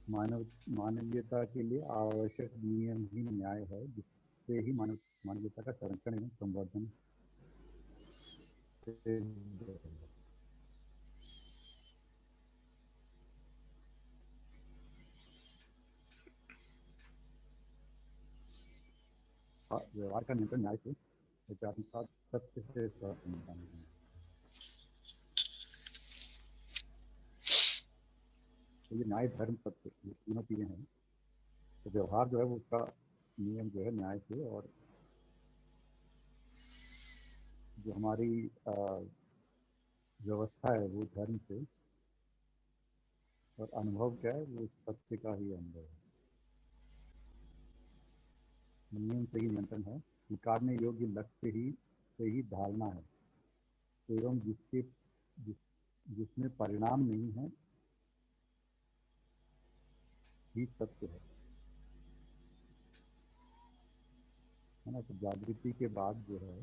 मानवीयता के लिए आवश्यक नियम ही न्याय है, जिससे ही मानवीयता का संरक्षण एवं संवर्धन से व्यवहार का नियंत्रण न्याय से विचार के साथ सत्य से संबंध है। तो ये न्याय धर्म सत्य ये तीनों चीजें हैं। तो व्यवहार जो है वो उसका नियम जो है न्याय से, और जो हमारी व्यवस्था है वो धर्म से, और अनुभव क्या है वो सत्य का ही अनुभव है। नियम से ही नियंत्रण है, स्वीकारने योग्य लक्ष्य ही से ही धारणा है, एवं जिस, जिसमें परिणाम नहीं है ही सत्य है ना। तो जागृति के बाद जो है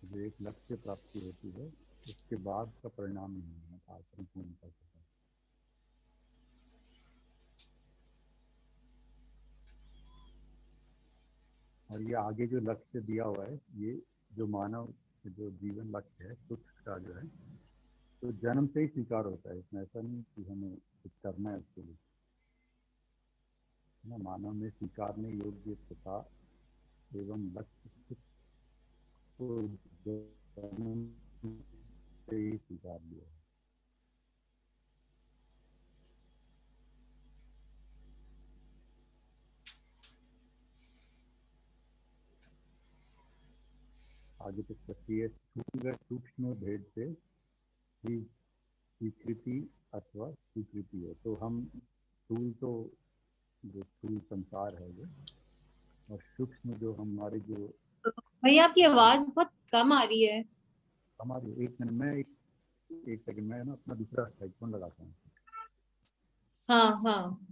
जो एक लक्ष्य प्राप्ति होती है, उसके बाद का परिणाम नहीं है आचरण पूर्ण कर सकता। और ये आगे जो लक्ष्य दिया हुआ है, ये जो मानव जो जीवन लक्ष्य है सुख का जो है, तो जन्म से ही स्वीकार होता है। इसमें ऐसा नहीं कि हमें कुछ करना है उसके लिए, ना। मानव में स्वीकारने योग्य तथा एवं लक्ष्य सुख को जन्म से ही स्वीकार लिया है। आगे तक सकती है, सूक्ष्म भेद से ही स्वीकृति अथवा स्वीकृति है। तो हम स्थूल तो जो स्थूल संसार है वो, और सूक्ष्म जो हमारे जो भैया आपकी आवाज बहुत कम आ रही है। हमारे एक मिनट में एक सेकंड में ना अपना दूसरा हेडफोन लगाता हूँ। हाँ हाँ।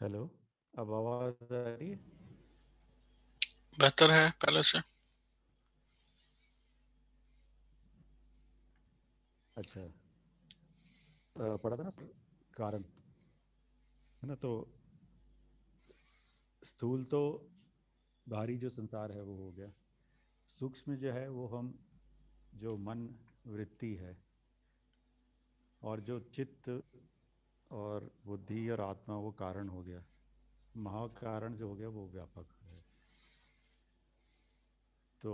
हेलो, अब आवाज आ रही है? बेहतर है पहले से। अच्छा, पढ़ा था ना कारण, है ना। तो स्थूल तो बाहरी जो संसार है वो हो गया। सूक्ष्म जो है वो हम जो मन वृत्ति है, और जो चित्त और बुद्धि और आत्मा वो कारण हो गया। महाकारण जो हो गया वो व्यापक है। तो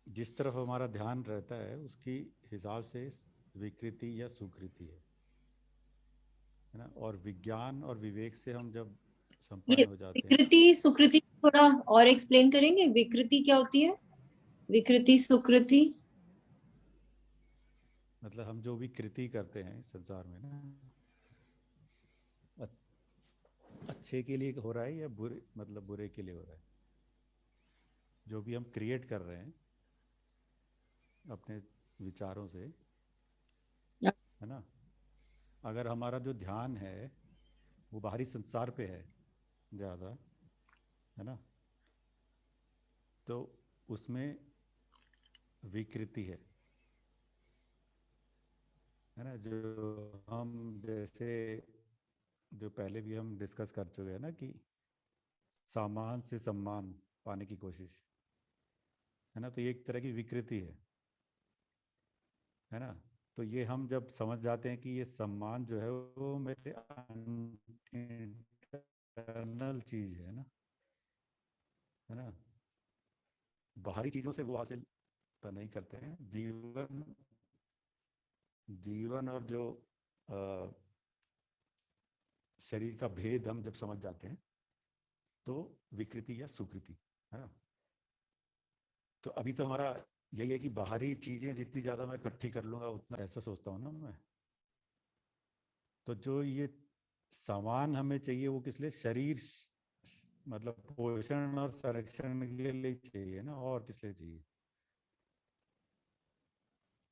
जिस तरफ हमारा ध्यान रहता है उसकी हिसाब से विकृति या सुकृति है ना। और विज्ञान और विवेक से हम जब ये संपन्न हो जाते हैं, विकृति सुकृति थोड़ा और एक्सप्लेन करेंगे, विकृति क्या होती है? विकृति सुकृति मतलब हम जो भी कृति करते हैं इस संसार में ना, अच्छे के लिए हो रहा है या बुरे, मतलब बुरे के लिए हो रहा है। जो भी हम क्रिएट कर रहे हैं अपने विचारों से, है ना। अगर हमारा जो ध्यान है वो बाहरी संसार पे है ज़्यादा, है ना, तो उसमें विकृति है ना। जो हम जैसे जो पहले भी हम डिस्कस कर चुके हैं ना कि सामान से सम्मान पाने की कोशिश, है ना। तो ये एक तरह की विकृति है ना। तो ये हम जब समझ जाते हैं कि ये सम्मान जो है वो मेरे इंटरनल चीज है ना, बाहरी चीजों से वो हासिल नहीं करते हैं। जीवन जीवन और जो शरीर का भेद हम जब समझ जाते हैं, तो विकृति या सुकृति, है ना। तो अभी तो हमारा यही है कि बाहरी चीजें जितनी ज्यादा मैं इकट्ठी कर लूंगा उतना, ऐसा सोचता हूँ ना मैं। तो जो ये सामान हमें चाहिए वो किस लिए, शरीर मतलब पोषण और संरक्षण के लिए चाहिए ना, और किस लिए चाहिए।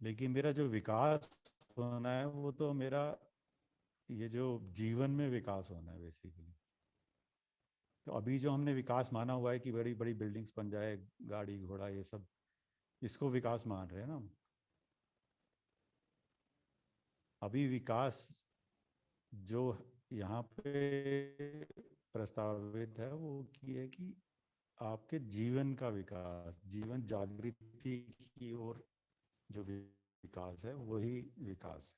लेकिन मेरा जो विकास होना है वो तो मेरा ये जो जीवन में विकास होना है बेसिकली। तो अभी जो हमने विकास माना हुआ है कि बड़ी बड़ी बिल्डिंग्स बन जाए, गाड़ी घोड़ा ये सब, इसको विकास मान रहे हैं ना हम। अभी विकास जो यहाँ पे प्रस्तावित है वो की है कि आपके जीवन का विकास, जीवन जागृति की ओर जो विकास है वही विकास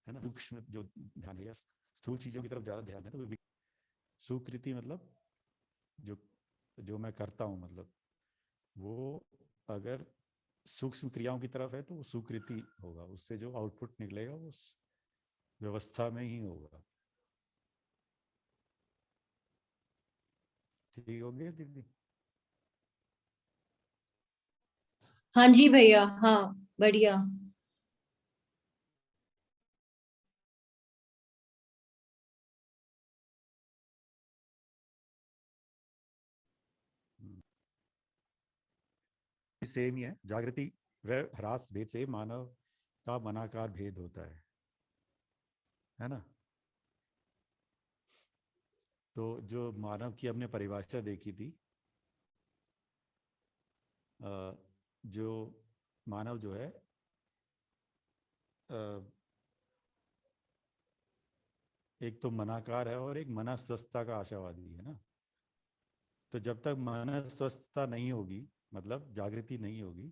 है ना। सूक्ष्म जो ध्यान है, स्थूल चीजों की तरफ ज्यादा ध्यान है, तो सुकृति मतलब जो जो मैं करता हूँ, मतलब वो अगर सूक्ष्म क्रियाओं की तरफ है तो वो सुकृति होगा, उससे जो आउटपुट निकलेगा वो उस व्यवस्था में ही होगा। ठीक हो गया दीदी? हाँ जी भैया, हाँ बढ़िया। सेम ही है, जागृति व ह्रास भेद से मानव का मनाकार भेद होता है ना। तो जो मानव की हमने परिभाषा देखी थी, जो मानव जो है एक तो मनाकार है और एक मनस्वस्थता का आशावादी है ना। तो जब तक मनस्वस्थता नहीं होगी, मतलब जागृति नहीं होगी,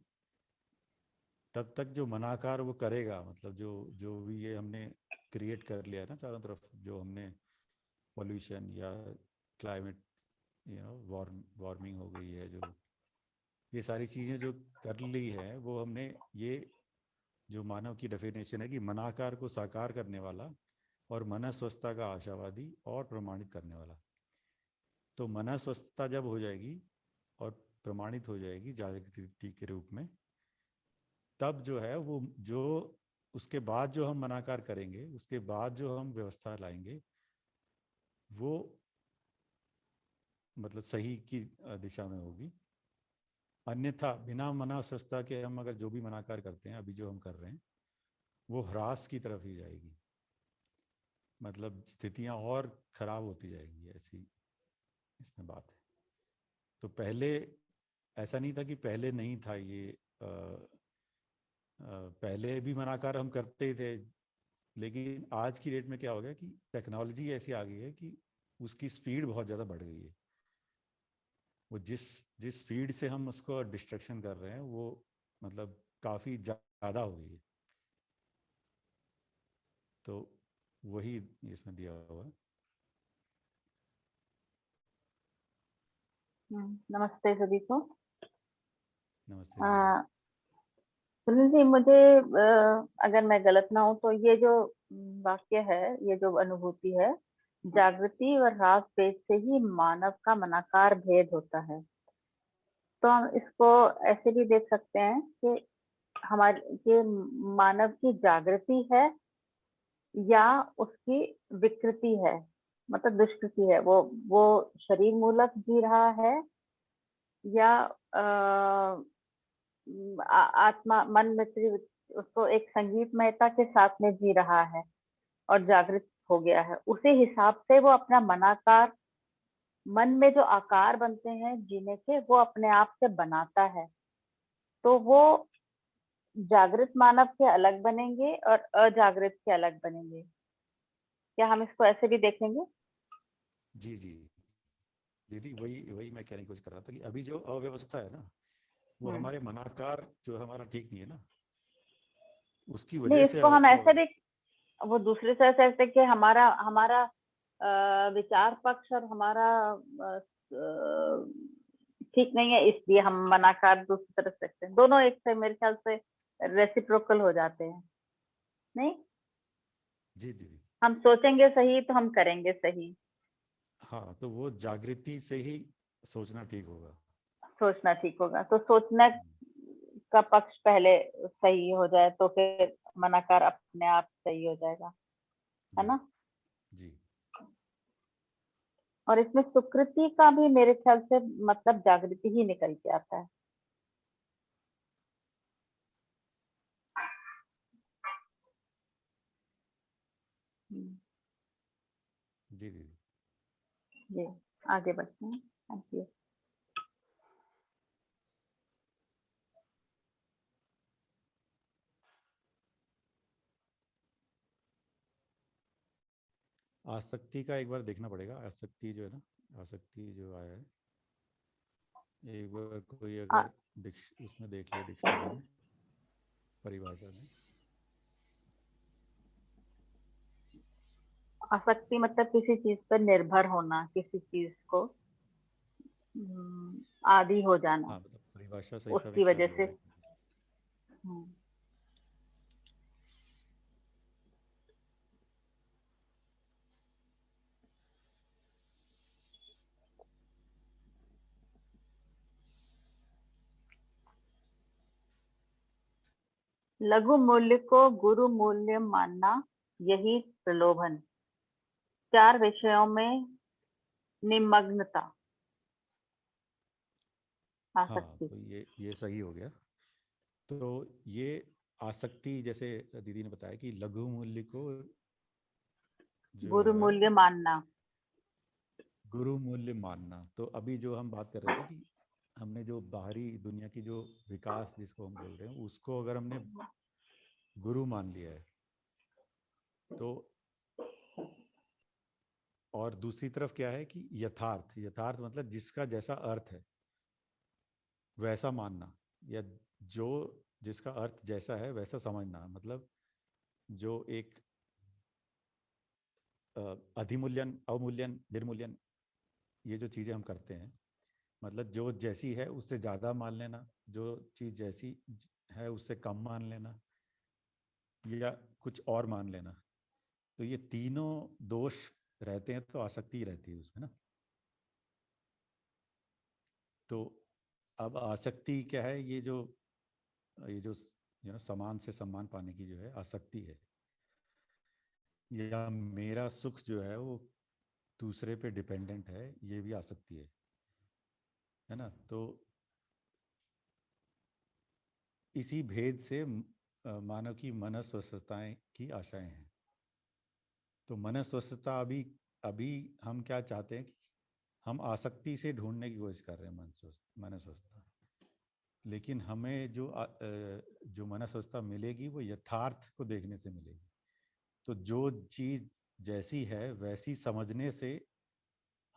तब तक जो मनाकार वो करेगा, मतलब जो जो भी ये हमने क्रिएट कर लिया है ना चारों तरफ, जो हमने पॉल्यूशन या क्लाइमेट वार्मिंग हो गई है, जो ये सारी चीज़ें जो कर ली है, वो हमने ये जो मानव की डेफिनेशन है कि मनाकार को साकार करने वाला और मनस्वस्थता का आशावादी और प्रमाणित करने वाला। तो मनस्वस्थता जब हो जाएगी और प्रमाणित हो जाएगी जागृति के रूप में, तब जो है वो जो उसके बाद जो हम मनाकार करेंगे, उसके बाद जो हम व्यवस्था लाएंगे, वो मतलब सही की दिशा में होगी। अन्यथा बिना मनस्वस्थता के हम अगर जो भी मनाकार करते हैं, अभी जो हम कर रहे हैं, वो ह्रास की तरफ ही जाएगी, मतलब स्थितियां और खराब होती जाएंगी, ऐसी इसमें बात है। तो पहले ऐसा नहीं था कि पहले नहीं था ये, पहले भी मनाकार हम करते ही थे, लेकिन आज की डेट में क्या हो गया कि टेक्नोलॉजी ऐसी आ गई है कि उसकी स्पीड बहुत ज़्यादा बढ़ गई है। वो जिस जिस स्पीड से हम उसको डिस्ट्रक्शन कर रहे हैं, वो मतलब काफ़ी ज़्यादा हो गई है। तो वही इसमें दिया हुआ है। नमस्ते सभी को। नमस्ते जी। सुनील जी, मुझे अगर मैं गलत ना हूं तो ये जो वाक्य है, ये जो अनुभूति है, जागृति और ह्रास भेद से ही मानव का मनाकार भेद होता है। तो हम इसको ऐसे भी देख सकते हैं कि हमारे ये मानव की जागृति है या उसकी विकृति है, मतलब दुष्कृति है। वो शरीर मूलक जी रहा है या आत्मा मन में उसको एक संगीतमयता के साथ में जी रहा है और जागृत हो गया है। उसी हिसाब से वो अपना मनाकार, मन में जो आकार बनते हैं जीने के, वो अपने आप से बनाता है। तो वो जागृत मानव के अलग बनेंगे और अजागृत के अलग बनेंगे। क्या हम इसको ऐसे भी देखेंगे? जी जी दीदी, वही वही मैं कहने की कोशिश कर रहा था कि अभी जो अव्यवस्था है ना, वो हमारे मनाकार जो हमारा ठीक नहीं है ना, उसकी नहीं, वजह से इसको हम ऐसे अव्यवस्था। भी, वो दूसरे तरह से ऐसे कि हमारा हमारा विचार पक्ष और हमारा ठीक नहीं है, इसलिए हम मनाकार दूसरी तरफ सकते हैं। दोनों एक से मेरे ख्याल से रेसिप्रोकल हो जाते हैं, नहीं? जी दीदी। हम सोचेंगे सही तो हम करेंगे सही। हाँ, तो वो जागृति से ही सोचना ठीक होगा। सोचना ठीक होगा, तो सोचने का पक्ष पहले सही हो जाए तो फिर मनाकार अपने आप सही हो जाएगा, है जी ना। जी। और इसमें सुकृति का भी मेरे ख्याल से मतलब जागृति ही निकल के आता है। जी दीदी। जी, आगे बढ़ते हैं। Thank you. आसक्ति का एक बार देखना पड़ेगा, आसक्ति जो है ना, आसक्ति जो आया है, एक बार कोई आ, अगर उसमें देख ले डिक्शनरी में, परिभाषा में। आसक्ति मतलब किसी चीज पर निर्भर होना, किसी चीज को आदी हो जाना, हाँ, मतलब परिभाषा संहिता में उसकी क्या वजह बोल से। रहे हैं। हम्म, लघु मूल्य को गुरु मूल्य मानना, यही प्रलोभन। चार विषयों में निमग्नता, हाँ, आसक्ति। तो ये सही हो गया। तो ये आसक्ति, जैसे दीदी ने बताया कि लघु मूल्य को जो गुरु है मूल्य मानना। गुरु मूल्य मानना, तो अभी जो हम बात कर रहे थे कि हमने जो बाहरी दुनिया की जो विकास जिसको हम बोल रहे हैं, उसको अगर हमने गुरु मान लिया है, तो और दूसरी तरफ क्या है कि यथार्थ, यथार्थ मतलब जिसका जैसा अर्थ है वैसा मानना, या जो जिसका अर्थ जैसा है वैसा समझना, मतलब जो एक अधिमूल्यन, अवमूल्यन, निर्मूल्यन, ये जो चीज़ें हम करते हैं, मतलब जो जैसी है उससे ज़्यादा मान लेना, जो चीज़ जैसी है उससे कम मान लेना, या कुछ और मान लेना, तो ये तीनों दोष रहते हैं, तो आसक्ति रहती है उसमें ना। तो अब आसक्ति क्या है, ये जो समान से सम्मान पाने की जो है आसक्ति है, या मेरा सुख जो है वो दूसरे पे डिपेंडेंट है, ये भी आसक्ति है ना। तो इसी भेद से मानव की मनस्वस्थताएं की आशाएं हैं। तो मनस्वस्थता अभी अभी हम क्या चाहते हैं कि हम आसक्ति से ढूंढने की कोशिश कर रहे हैं मनस्वस्थता, लेकिन हमें जो मनस्वस्थता मिलेगी वो यथार्थ को देखने से मिलेगी। तो जो चीज जैसी है वैसी समझने से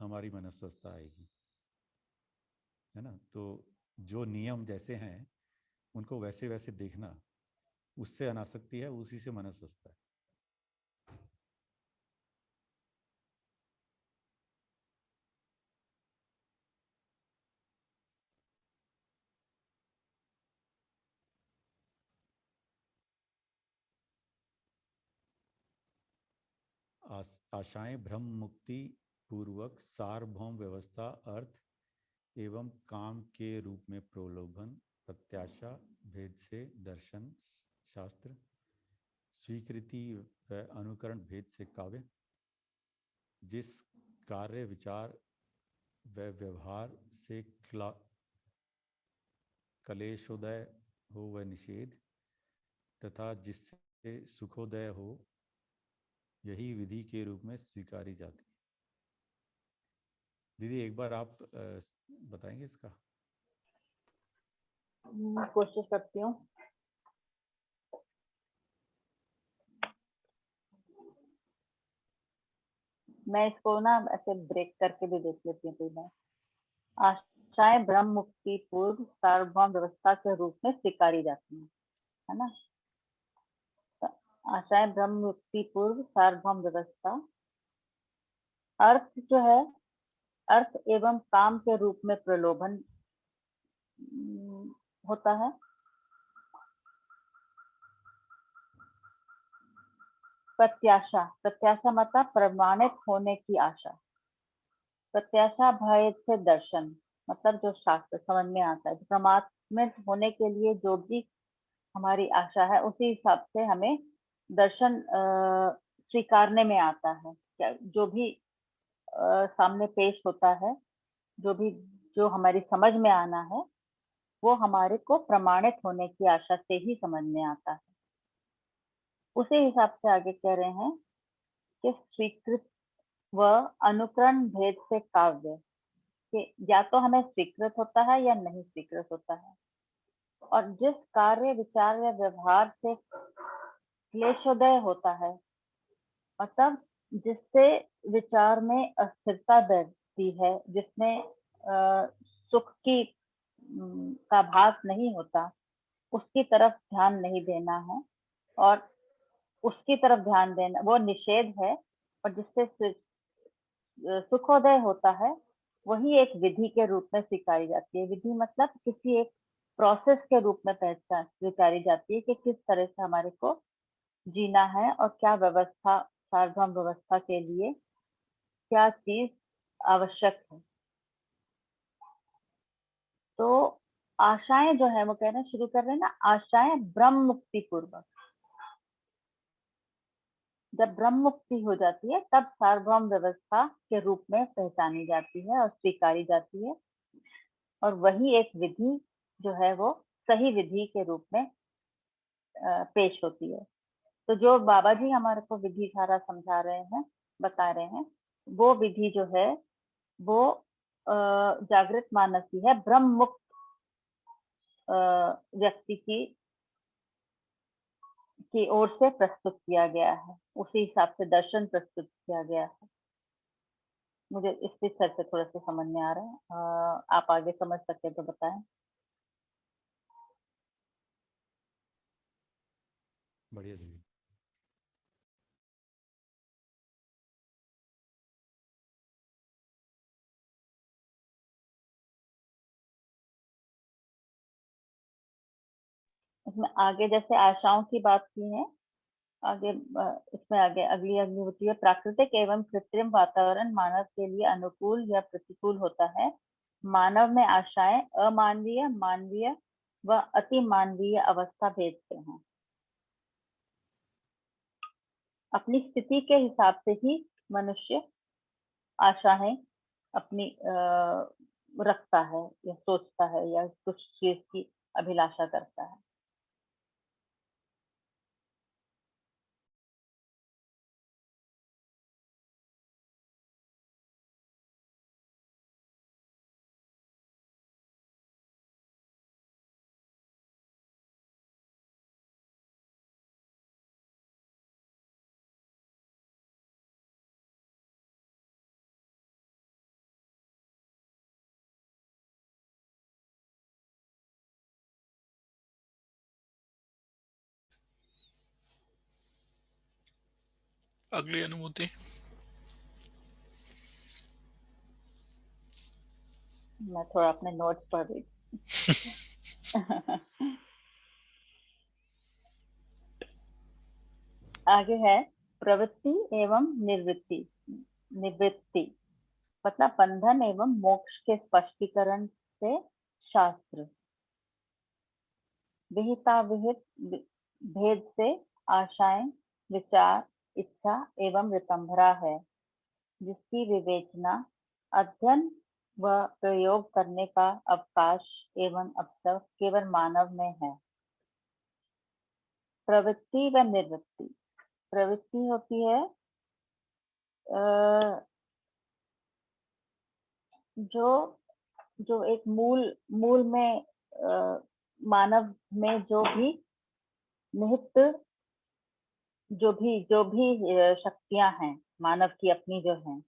हमारी मनस्वस्थता आएगी, है ना। तो जो नियम जैसे हैं उनको वैसे वैसे देखना, उससे अनासक्ति है, उसी से मनस्वस्थता है। आशाएं भ्रम मुक्ति पूर्वक सार्वभौम व्यवस्था, अर्थ एवं काम के रूप में प्रलोभन, प्रत्याशा भेद से दर्शन शास्त्र, स्वीकृति व अनुकरण भेद से काव्य, जिस कार्य विचार व व्यवहार से कलेशोदय हो वह निषेध, तथा जिससे सुखोदय हो, यही विधि के रूप में स्वीकारी जाती है। दीदी एक बार आप बताएंगे इसका। कोशिश करती हूँ। मैं इसको ना ऐसे ब्रेक करके भी देख लेती हूँ कोई बार। आशाएं ब्रह्म मुक्ति पूर्व सार्वभौम व्यवस्था के रूप में स्वीकारी जाती हैं, है ना। तो आशाएं ब्रह्म मुक्ति पूर्व सार्वभौम व्यवस्था, अर्थ जो है, अर्थ एवं काम के रूप में प्रलोभन होता है। प्रत्याशा, प्रत्याशा मतलब प्रमाणित होने की आशा, प्रत्याशा भय से दर्शन, मतलब जो शास्त्र समझ में आता है, जो परमात्मा होने के लिए जो भी हमारी आशा है उसी हिसाब से हमें दर्शन स्वीकारने में आता है। क्या जो भी सामने पेश होता है, जो हमारी समझ में आना है, वो हमारे को प्रमाणित होने की आशा से ही समझ में आता है। उसी हिसाब से आगे कह रहे हैं कि स्वीकृत व अनुकरण भेद से काव्य, कि या तो हमें स्वीकृत होता है या नहीं स्वीकृत होता है, और जिस कार्य विचार या व्यवहार से क्लेशोदय होता है, मतलब जिससे विचार में अस्थिरता बढ़ती है, जिसमें सुख की का भास नहीं होता, उसकी तरफ ध्यान नहीं देना है, और उसकी तरफ ध्यान देना वो निषेध है। और जिससे सुखोदय होता है, वही एक विधि के रूप में स्वीकारी जाती है। विधि मतलब किसी एक प्रोसेस के रूप में पहचान स्वीकारी जाती है कि किस तरह से हमारे को जीना है और क्या व्यवस्था, सार्वभौम व्यवस्था के लिए क्या चीज आवश्यक है। तो आशाएं जो है, वो कहना शुरू कर रहे हैं ना, आशाएं ब्रह्म मुक्ति पूर्वक, जब ब्रह्म मुक्ति हो जाती है तब सार्वभौम व्यवस्था के रूप में पहचानी जाती है और स्वीकारी जाती है, और वही एक विधि जो है वो सही विधि के रूप में पेश होती है। तो जो बाबा जी हमारे को विधि सारा समझा रहे हैं, बता रहे हैं, वो विधि जो है वो जागृत मानस की है, ब्रह्म मुक्त व्यक्ति की ओर से प्रस्तुत किया गया है। उसी हिसाब से दर्शन प्रस्तुत किया गया है। मुझे इस पिक्चर से थोड़ा सा समझ में आ रहा है, आप आगे समझ सकते तो बताएं। बढ़िया जी। इसमें आगे जैसे आशाओं की बात की है, आगे इसमें आगे अगली अगली होती है, प्राकृतिक एवं कृत्रिम वातावरण मानव के लिए अनुकूल या प्रतिकूल होता है। मानव में आशाएं अमानवीय, मानवीय व अति मानवीय अवस्था भेद से हैं। अपनी स्थिति के हिसाब से ही मनुष्य आशाएं अपनी रखता है या सोचता है या कुछ चीज की अभिलाषा करता है। अगली अनुभूति। मैं थोड़ा अपने नोट्स पढ़ रही आगे है प्रवृत्ति एवं निवृत्ति, मतलब बंधन एवं मोक्ष के स्पष्टीकरण से शास्त्र। विहिता विहित भेद से आशाएं, विचार, इच्छा एवं ऋतंभरा है, जिसकी विवेचना, अध्ययन व प्रयोग करने का अवकाश एवं अवसर केवल मानव में है। प्रवृत्ति व निवृत्ति। प्रवृत्ति होती है जो एक मूल में मानव में जो भी निहित जो भी शक्तियां हैं मानव की अपनी जो हैं,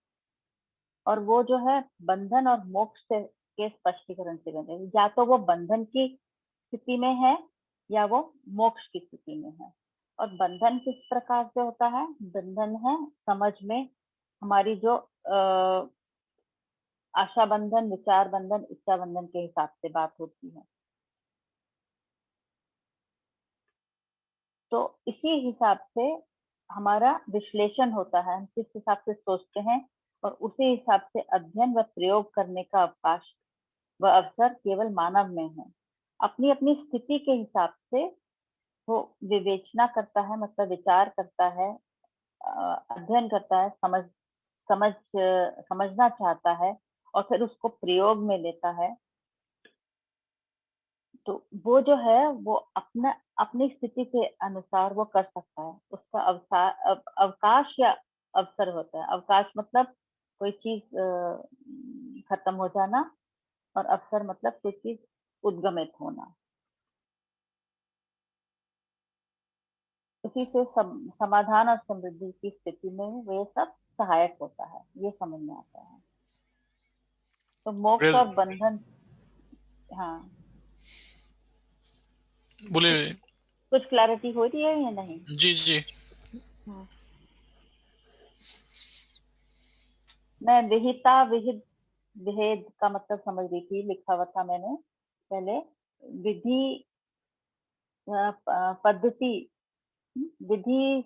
और वो जो है बंधन और मोक्ष से के स्पष्टीकरण से बने, या तो वो बंधन की स्थिति में है या वो मोक्ष की स्थिति में है। और बंधन किस प्रकार से होता है? बंधन है समझ में हमारी जो आशा बंधन, विचार बंधन, इच्छा बंधन के हिसाब से बात होती है। तो इसी हिसाब से हमारा विश्लेषण होता है, हम किस हिसाब से सोचते हैं और उसी हिसाब से अध्ययन व प्रयोग करने का अवकाश व अवसर केवल मानव में है। अपनी अपनी स्थिति के हिसाब से वो विवेचना करता है, मतलब विचार करता है, अध्ययन करता है, समझना चाहता है और फिर उसको प्रयोग में लेता है। तो वो जो है वो अपनी स्थिति के अनुसार वो कर सकता है। उसका अवकाश या अवसर होता है। अवकाश मतलब कोई चीज खत्म हो जाना और अवसर मतलब कोई चीज उद्गमित होना। उसी से समाधान और समृद्धि की स्थिति में वे सब सहायक होता है, ये समझ में आता है। तो मोक्ष और बंधन, हाँ बोले। कुछ क्लैरिटी हो रही है या नहीं? जी जी। मैं विहिता विहित विभेद का मतलब समझ रही थी, लिखा हुआ था मैंने पहले। विधि पद्धति, विधि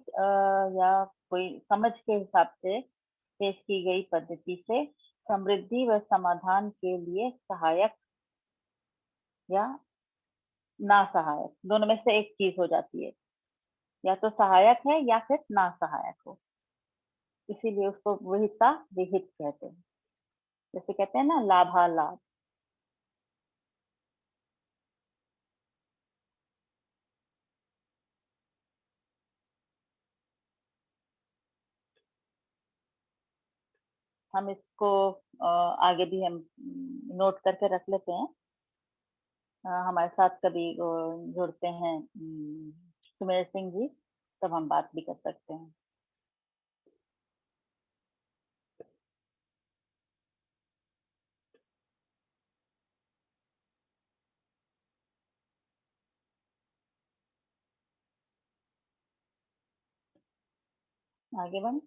या कोई समझ के हिसाब से पेश की गई पद्धति से समृद्धि व समाधान के लिए सहायक या ना सहायक, दोनों में से एक चीज हो जाती है, या तो सहायक है या फिर ना सहायक हो। इसीलिए उसको विहिता विहित कहते हैं। जैसे कहते हैं ना लाभालाभ। हम इसको आगे भी हम नोट करके रख लेते हैं। हमारे साथ कभी जुड़ते हैं सुमेर सिंह जी, तब हम बात भी कर सकते हैं। आगे बढ़।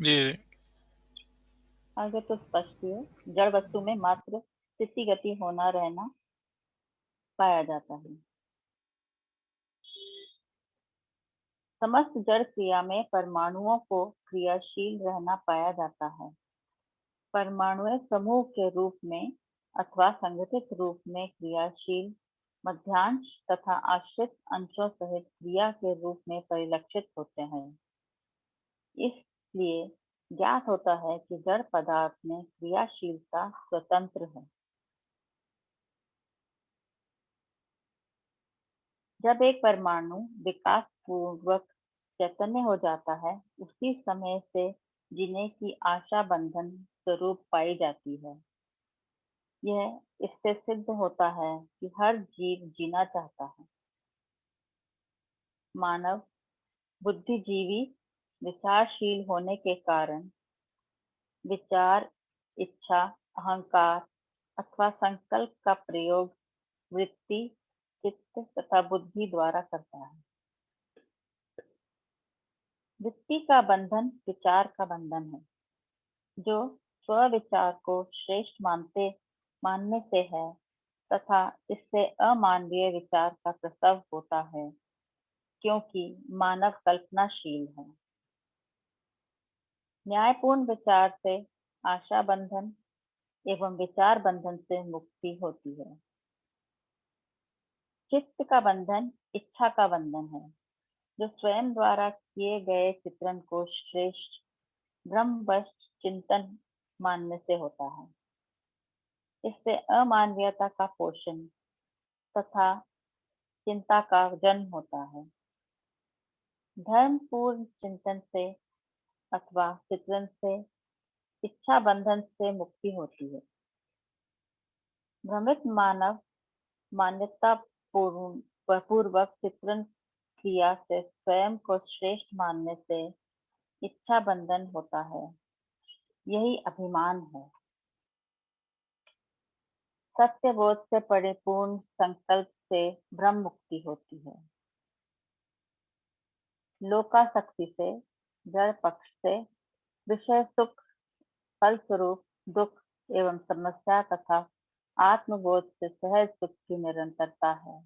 जी। आगे तो स्पष्ट ही है। जड़ वस्तु में मात्र स्थिति गति होना रहना पाया जाता है। समस्त जड़ क्रिया में परमाणुओं को क्रियाशील रहना पाया जाता है। परमाणु समूह के रूप में अथवा संगठित रूप में क्रियाशील मध्यांश तथा आश्रित अंशों सहित क्रिया के रूप में परिलक्षित होते हैं। इसलिए ज्ञात होता है कि जड़ पदार्थ में क्रियाशीलता स्वतंत्र है। जब एक परमाणु विकास पूर्वक चैतन्य हो जाता है, उसी समय से जीने की आशा बंधन स्वरूप पाई जाती है। यह इससे सिद्ध होता है कि हर जीव जीना चाहता है। मानव बुद्धिजीवी विचारशील होने के कारण विचार, इच्छा, अहंकार अथवा संकल्प का प्रयोग वृत्ति, चित्त तथा बुद्धि द्वारा करता है। वृत्ति का बंधन विचार का बंधन है, जो स्वविचार को श्रेष्ठ मानने से है तथा इससे अमानवीय विचार का प्रसव होता है, क्योंकि मानव कल्पनाशील है। न्यायपूर्ण विचार से आशा बंधन एवं विचार बंधन से मुक्ति होती है। चित्त का बंधन इच्छा का बंधन है, जो स्वयं द्वारा किए गए चित्रण को श्रेष्ठ ब्रह्मवश चिंतन मानने से होता है। इससे अमानवीयता का पोषण तथा चिंता का जन्म होता है। धर्मपूर्ण चिंतन से अथवा चित्रण से इच्छा बंधन से मुक्ति होती है। भ्रमित मानव मान्यता पूर्वक चित्रण क्रिया से स्वयं को श्रेष्ठ मानने से इच्छा बंधन होता है। यही अभिमान है। सत्यबोध से परिपूर्ण संकल्प से ब्रह्म मुक्ति होती है। लोकासक्ति से, जड़ पक्ष से, विषय सुख, फलस्वरूप दुख एवं समस्या तथा आत्मबोध से सहज सुख की निरंतरता है।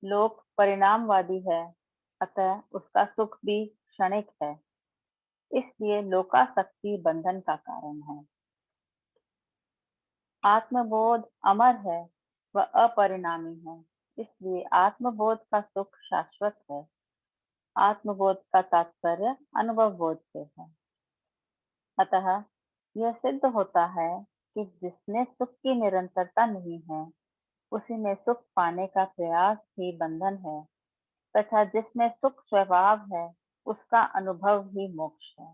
लोक परिणामवादी है, अतः उसका सुख भी क्षणिक है, इसलिए लोकासक्ति बंधन का कारण है। आत्मबोध अमर है व अपरिणामी है, इसलिए आत्मबोध का सुख शाश्वत है। आत्मबोध का तात्पर्य अनुभव बोध से है। अतः यह सिद्ध होता है कि जिसमें सुख की निरंतरता नहीं है, उसी में सुख पाने का प्रयास ही बंधन है, तथा जिसमें सुख स्वभाव है, उसका अनुभव ही मोक्ष है।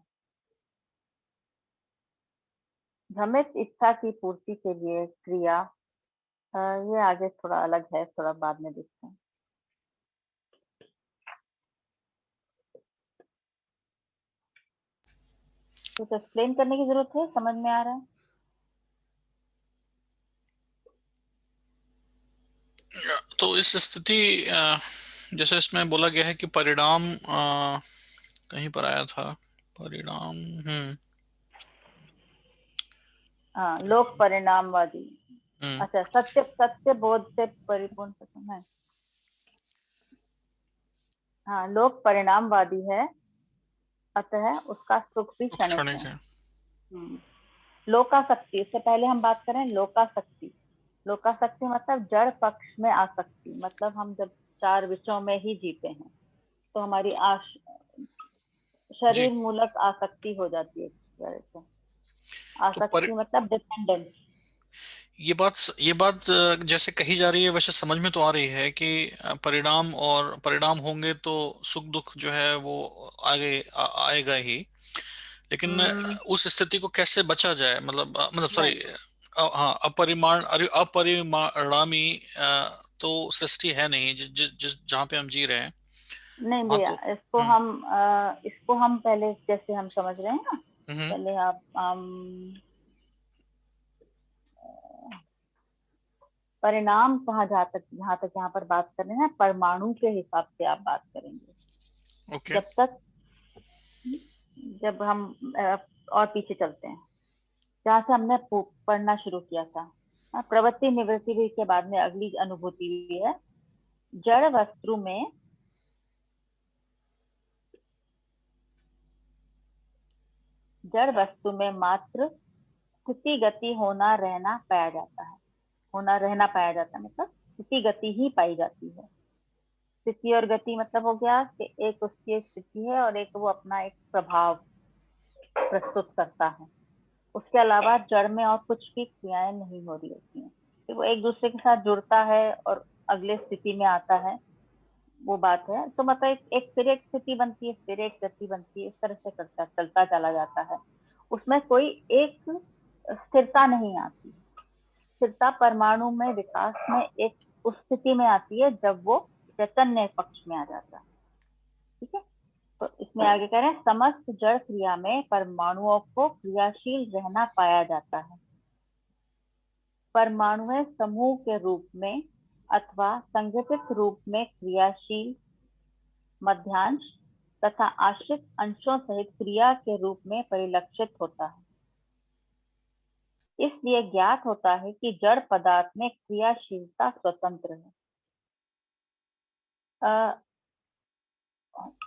भ्रमित इच्छा की पूर्ति के लिए क्रिया, ये आगे थोड़ा अलग है, थोड़ा बाद में देखते हैं। कुछ एक्सप्लेन करने की जरूरत है? समझ में आ रहा है? तो इस स्थिति जैसे इसमें बोला गया है कि परिणाम कहीं पर आया था परिणाम। हाँ, लोक परिणामवादी। अच्छा, सत्य सत्य बोध से परिपूर्ण सत्य है। हाँ, लोक परिणामवादी है, अतः उसका सुख भी क्षणिक है। लोकासक्ति, इससे पहले हम बात करें लोकासक्ति। लोकासक्ति मतलब जड़ पक्ष में आसक्ति, मतलब हम जब चार विषयों में ही जीते हैं तो हमारी शरीर मूलक आसक्ति हो जाती है। आसक्ति मतलब डिपेंडेंस। ये बात जैसे कही जा रही है वैसे समझ में तो आ रही है कि परिणाम होंगे तो सुख दुख जो है वो आगे आएगा ही, लेकिन उस स्थिति को कैसे बचा जाए, मतलब सॉरी, हाँ, अपरिणामी तो सृष्टि है नहीं जिस जहाँ पे हम जी रहे हैं। नहीं भैया, तो, इसको हम पहले जैसे हम समझ रहे हैं ना, पहले आप परिणाम कहाँ, जहाँ तक यहाँ पर बात कर रहे हैं परमाणु के हिसाब से आप बात करेंगे। okay. जब हम और पीछे चलते हैं, जहाँ से हमने पढ़ना शुरू किया था, प्रवृत्ति निवृत्ति भी के बाद में अगली अनुभूति भी है। जड़ वस्तु में मात्र स्थिति गति होना रहना पाया जाता है। होना रहना पाया जाता है मतलब स्थिति गति ही पाई जाती है। स्थिति और गति मतलब हो गया कि एक उसकी स्थिति है और एक वो अपना एक प्रभाव प्रस्तुत करता है। उसके अलावा जड़ में और कुछ भी क्रियाएं नहीं हो रही होती हैं, तो वो एक दूसरे के साथ जुड़ता है और अगले स्थिति में आता है, वो बात है। तो मतलब एक फिर एक स्थिति बनती है, फिर एक गति बनती है, इस तरह से चलता चला जाता है। उसमें कोई एक स्थिरता नहीं आती। स्थिरता परमाणु में विकास में एक उस स्थिति में आती है जब वो चैतन्य पक्ष में आ जाता है। ठीक है, तो इसमें आगे कह रहे हैं, समस्त जड़ क्रिया में परमाणुओं को क्रियाशील रहना पाया जाता है। परमाणु समूह के रूप में अथवा संगठित रूप में क्रियाशील मध्यांश तथा आश्रित अंशों सहित क्रिया के रूप में परिलक्षित होता है। इसलिए ज्ञात होता है कि जड़ पदार्थ में क्रियाशीलता स्वतंत्र है।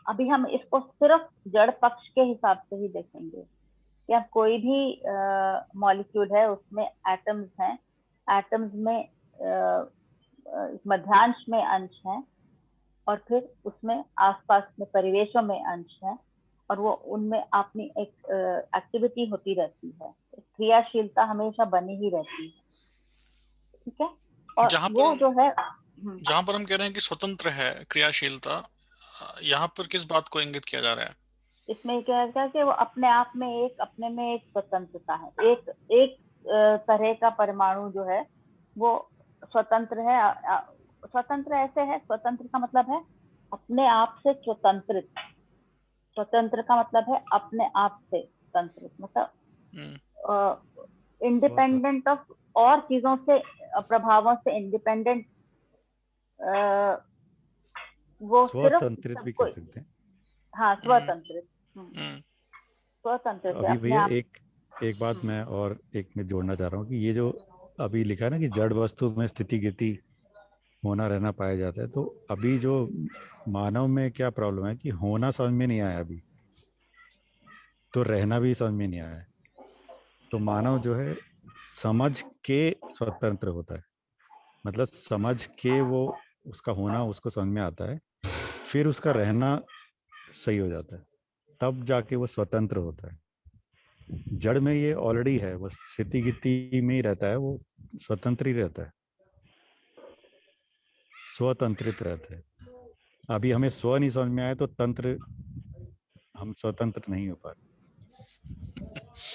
अभी हम इसको सिर्फ जड़ पक्ष के हिसाब से ही देखेंगे। या कोई भी मॉलिक्यूल है, उसमें एटम्स हैं, एटम्स में मध्यांश में अंश हैं और फिर उसमें आसपास में परिवेशों में अंश हैं, और वो उनमें अपनी एक एक्टिविटी होती रहती है, क्रियाशीलता हमेशा बनी ही रहती है। ठीक है, और वो जो है जहाँ पर हम कह रहे हैं कि स्वतंत्र है क्रियाशीलता, यहाँ पर किस बात को इंगित किया जा रहा है? इसमें क्या है कि वो अपने आप में अपने में एक स्वतंत्रता है। एक तरह का परमाणु जो है वो स्वतंत्र है। स्वतंत्र ऐसे है, स्वतंत्र का मतलब है अपने आप से स्वतंत्रित। स्वतंत्र का मतलब है अपने आप से स्वतंत्रित, मतलब इंडिपेंडेंट ऑफ और चीजों से, प्रभावों से इंडिपेंडेंट। वो स्वतंत्रित भी कह सकते हैं। हाँ, स्वतंत्रित। स्वतंत्र तो अभी भैया एक बात मैं और एक में जोड़ना चाह रहा हूँ कि ये जो अभी लिखा है ना कि जड़ वस्तु में स्थिति गति होना रहना पाया जाता है। तो अभी जो मानव में क्या प्रॉब्लम है कि होना समझ में नहीं आया अभी, तो रहना भी समझ में नहीं आया है। तो मानव जो है समझ के स्वतंत्र होता है, मतलब समझ के वो उसका होना उसको समझ में आता है, फिर उसका रहना सही हो जाता है, तब जाके वो स्वतंत्र होता है। जड़ में ये ऑलरेडी है, वो स्थिति गिति में ही रहता है, वो स्वतंत्र ही रहता है, स्वतंत्रित रहता है। अभी हमें स्व नहीं समझ में आया तो तंत्र, हम स्वतंत्र नहीं हो पाते।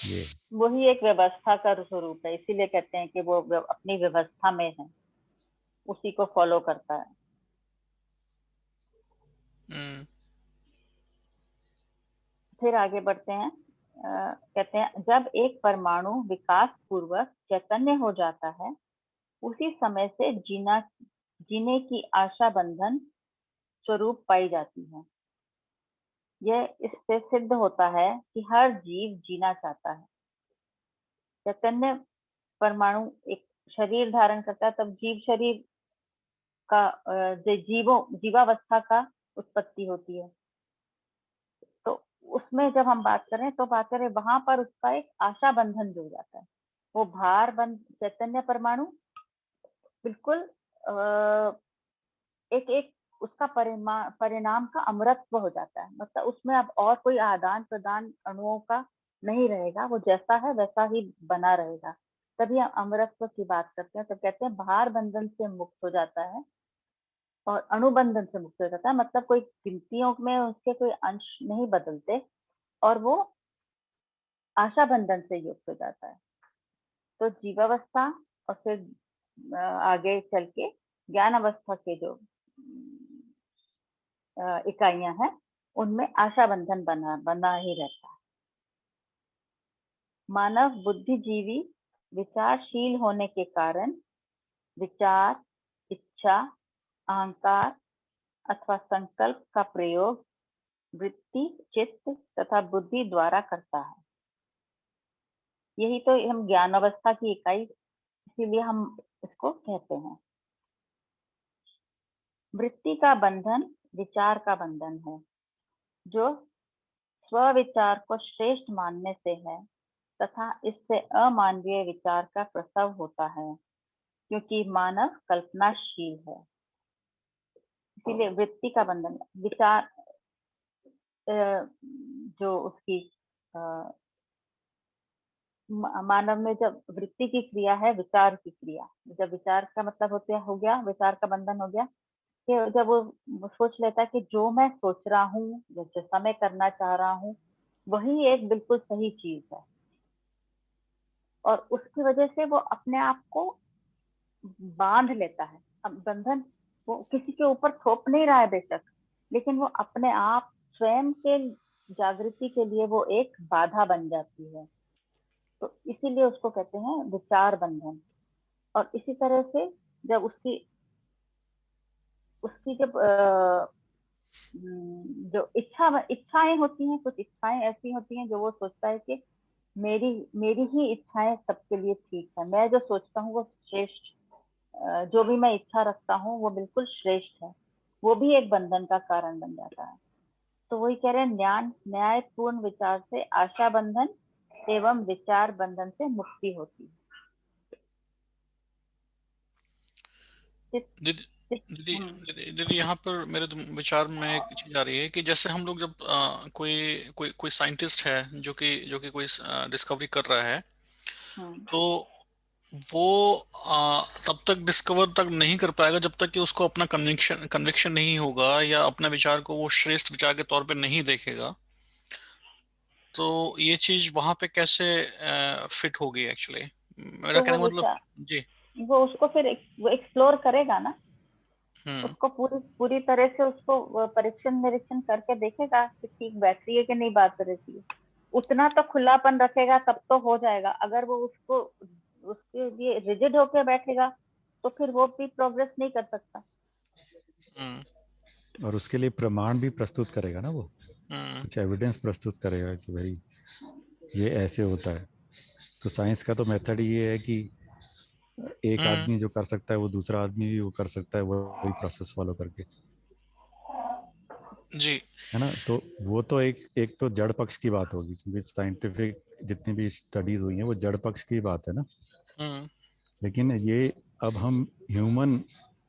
ये वही एक व्यवस्था का स्वरूप है, इसीलिए कहते हैं कि वो अपनी व्यवस्था में है, उसी को फॉलो करता है। हम्म। फिर आगे बढ़ते हैं। कहते हैं जब एक परमाणु विकास पूर्वक चैतन्य हो जाता है, उसी समय से जीने की आशा बंधन स्वरूप पाई जाती है। यह इससे सिद्ध होता है कि हर जीव जीना चाहता है। चैतन्य परमाणु एक शरीर धारण करता है, तब जीव शरीर का जीवावस्था का उत्पत्ति होती है। तो उसमें जब हम बात करें तो बात करें वहां पर उसका एक आशा बंधन जुड़ जाता है। वो भार बंध चैतन्य परमाणु बिल्कुल एक एक उसका परिणाम का अमरत्व हो जाता है। मतलब उसमें अब और कोई आदान प्रदान अणुओं का नहीं रहेगा, वो जैसा है वैसा ही बना रहेगा। तभी हम अमरत्व की बात करते हैं, तो कहते हैं भार बंधन से मुक्त हो जाता है और अणुबंधन से मुक्त हो जाता है। मतलब कोई गिनतियों में उसके कोई अंश नहीं बदलते और वो आशा बंधन से युक्त हो जाता है। तो जीवावस्था और फिर आगे चल के ज्ञान अवस्था के जो इकाइयां हैं, उनमें आशा बंधन बना ही रहता है। मानव बुद्धिजीवी विचारशील होने के कारण विचार, इच्छा, अहंकार अथवा संकल्प का प्रयोग वृत्ति, चित्त तथा बुद्धि द्वारा करता है। यही तो हम ज्ञान अवस्था की इकाई, इसीलिए हम इसको कहते हैं। वृत्ति का बंधन विचार का बंधन है, जो स्वविचार को श्रेष्ठ मानने से है तथा इससे अमानवीय विचार का प्रसव होता है, क्योंकि मानव कल्पनाशील है। इसीलिए वृत्ति का बंधन, विचार जो उसकी मानव में जब वृत्ति की क्रिया है, विचार की क्रिया, जब विचार का मतलब होता है, हो गया विचार का बंधन हो गया कि जब वो सोच लेता है कि जो मैं सोच रहा हूँ, जैसा मैं करना चाह रहा हूँ, वही एक बिल्कुल सही चीज है, और उसकी वजह से वो अपने आप को बांध लेता है। अब बंधन वो किसी के ऊपर थोप नहीं रहा है बेशक, लेकिन वो अपने आप स्वयं के जागृति के लिए वो एक बाधा बन जाती है। तो इसीलिए उसको कहते हैं विचार बंधन। और इसी तरह से जब उसकी जब जो इच्छाएं होती हैं, कुछ इच्छाएं ऐसी होती हैं जो वो सोचता है कि मेरी मेरी ही इच्छाएं सबके लिए ठीक है, मैं जो सोचता हूँ वो श्रेष्ठ, जो भी मैं इच्छा रखता हूँ वो बिल्कुल श्रेष्ठ है, वो भी एक बंधन का कारण बन जाता है। तो वही कह रहे हैं, न्यायपूर्ण विचार से आशा बंधन एवं विचार बंधन से मुक्ति होती है। दीदी दीदी दीदी दीदी, यहाँ पर मेरे विचार में एक चीज आ रही है कि जैसे हम लोग जब कोई कोई कोई साइंटिस्ट है जो कि कोई डिस्कवरी कर रहा है, तो वो तब तक डिस्कवर तक नहीं कर पाएगा जब तक कि उसको अपना कन्विक्शन नहीं होगा या अपना विचार को वो श्रेष्ठ विचार के तौर पे नहीं देखेगा। तो ये चीज वहां पे कैसे फिट होगी एक्चुअली, मेरा तो कहने का मतलब। जी। वो उसको फिर वो एक्सप्लोर करेगा ना, हम्म। उसको पूरी पूरी तरह से उसको परीक्षण निरीक्षण करके देखेगा कि ठीक बैठ रही है कि नहीं बात रहती है। उतना तो खुलापन रखेगा तब तो हो जाएगा। अगर वो उसको उसके लिए रिजिड होके बैठेगा तो फिर वो भी प्रोग्रेस नहीं कर सकता। और उसके लिए प्रमाण भी प्रस्तुत करेगा ना, वो कुछ एविडेंस प्रस्तुत करेगा कि भाई ये ऐसे होता है। तो साइंस का तो मेथड ये है कि एक आदमी जो कर सकता है वो दूसरा आदमी भी वो कर सकता है, वही प्रोसेस फॉलो करके, जी। है ना। तो वो तो एक तो जड़ पक्ष की बात होगी, क्योंकि साइंटिफिक जितनी भी स्टडीज हुई हैं वो जड़ पक्ष की बात है ना। हम्म। लेकिन ये अब हम ह्यूमन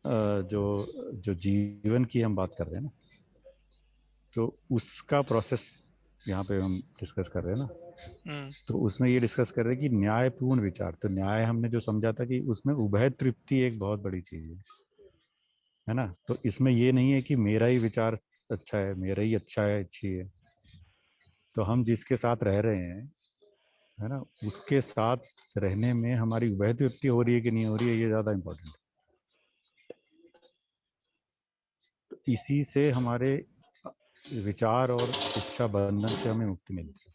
जो जो जीवन की हम बात कर रहे हैं ना, तो उसका प्रोसेस यहाँ पे हम डिस्कस कर रहे हैं ना। तो उसमें ये डिस्कस कर रहे हैं कि न्यायपूर्ण विचार, तो न्याय हमने जो समझा था कि उसमें उभय तृप्ति एक बहुत बड़ी चीज है ना। तो इसमें ये नहीं है कि मेरा ही विचार अच्छा है, मेरा ही अच्छा है, अच्छी है। तो हम जिसके साथ रह रहे हैं, है ना, उसके साथ रहने में हमारी उभय तृप्ति हो रही है कि नहीं हो रही है, ये ज्यादा इम्पोर्टेंट है। तो इसी से हमारे विचार और इच्छा बंधन से हमें मुक्ति मिलती है।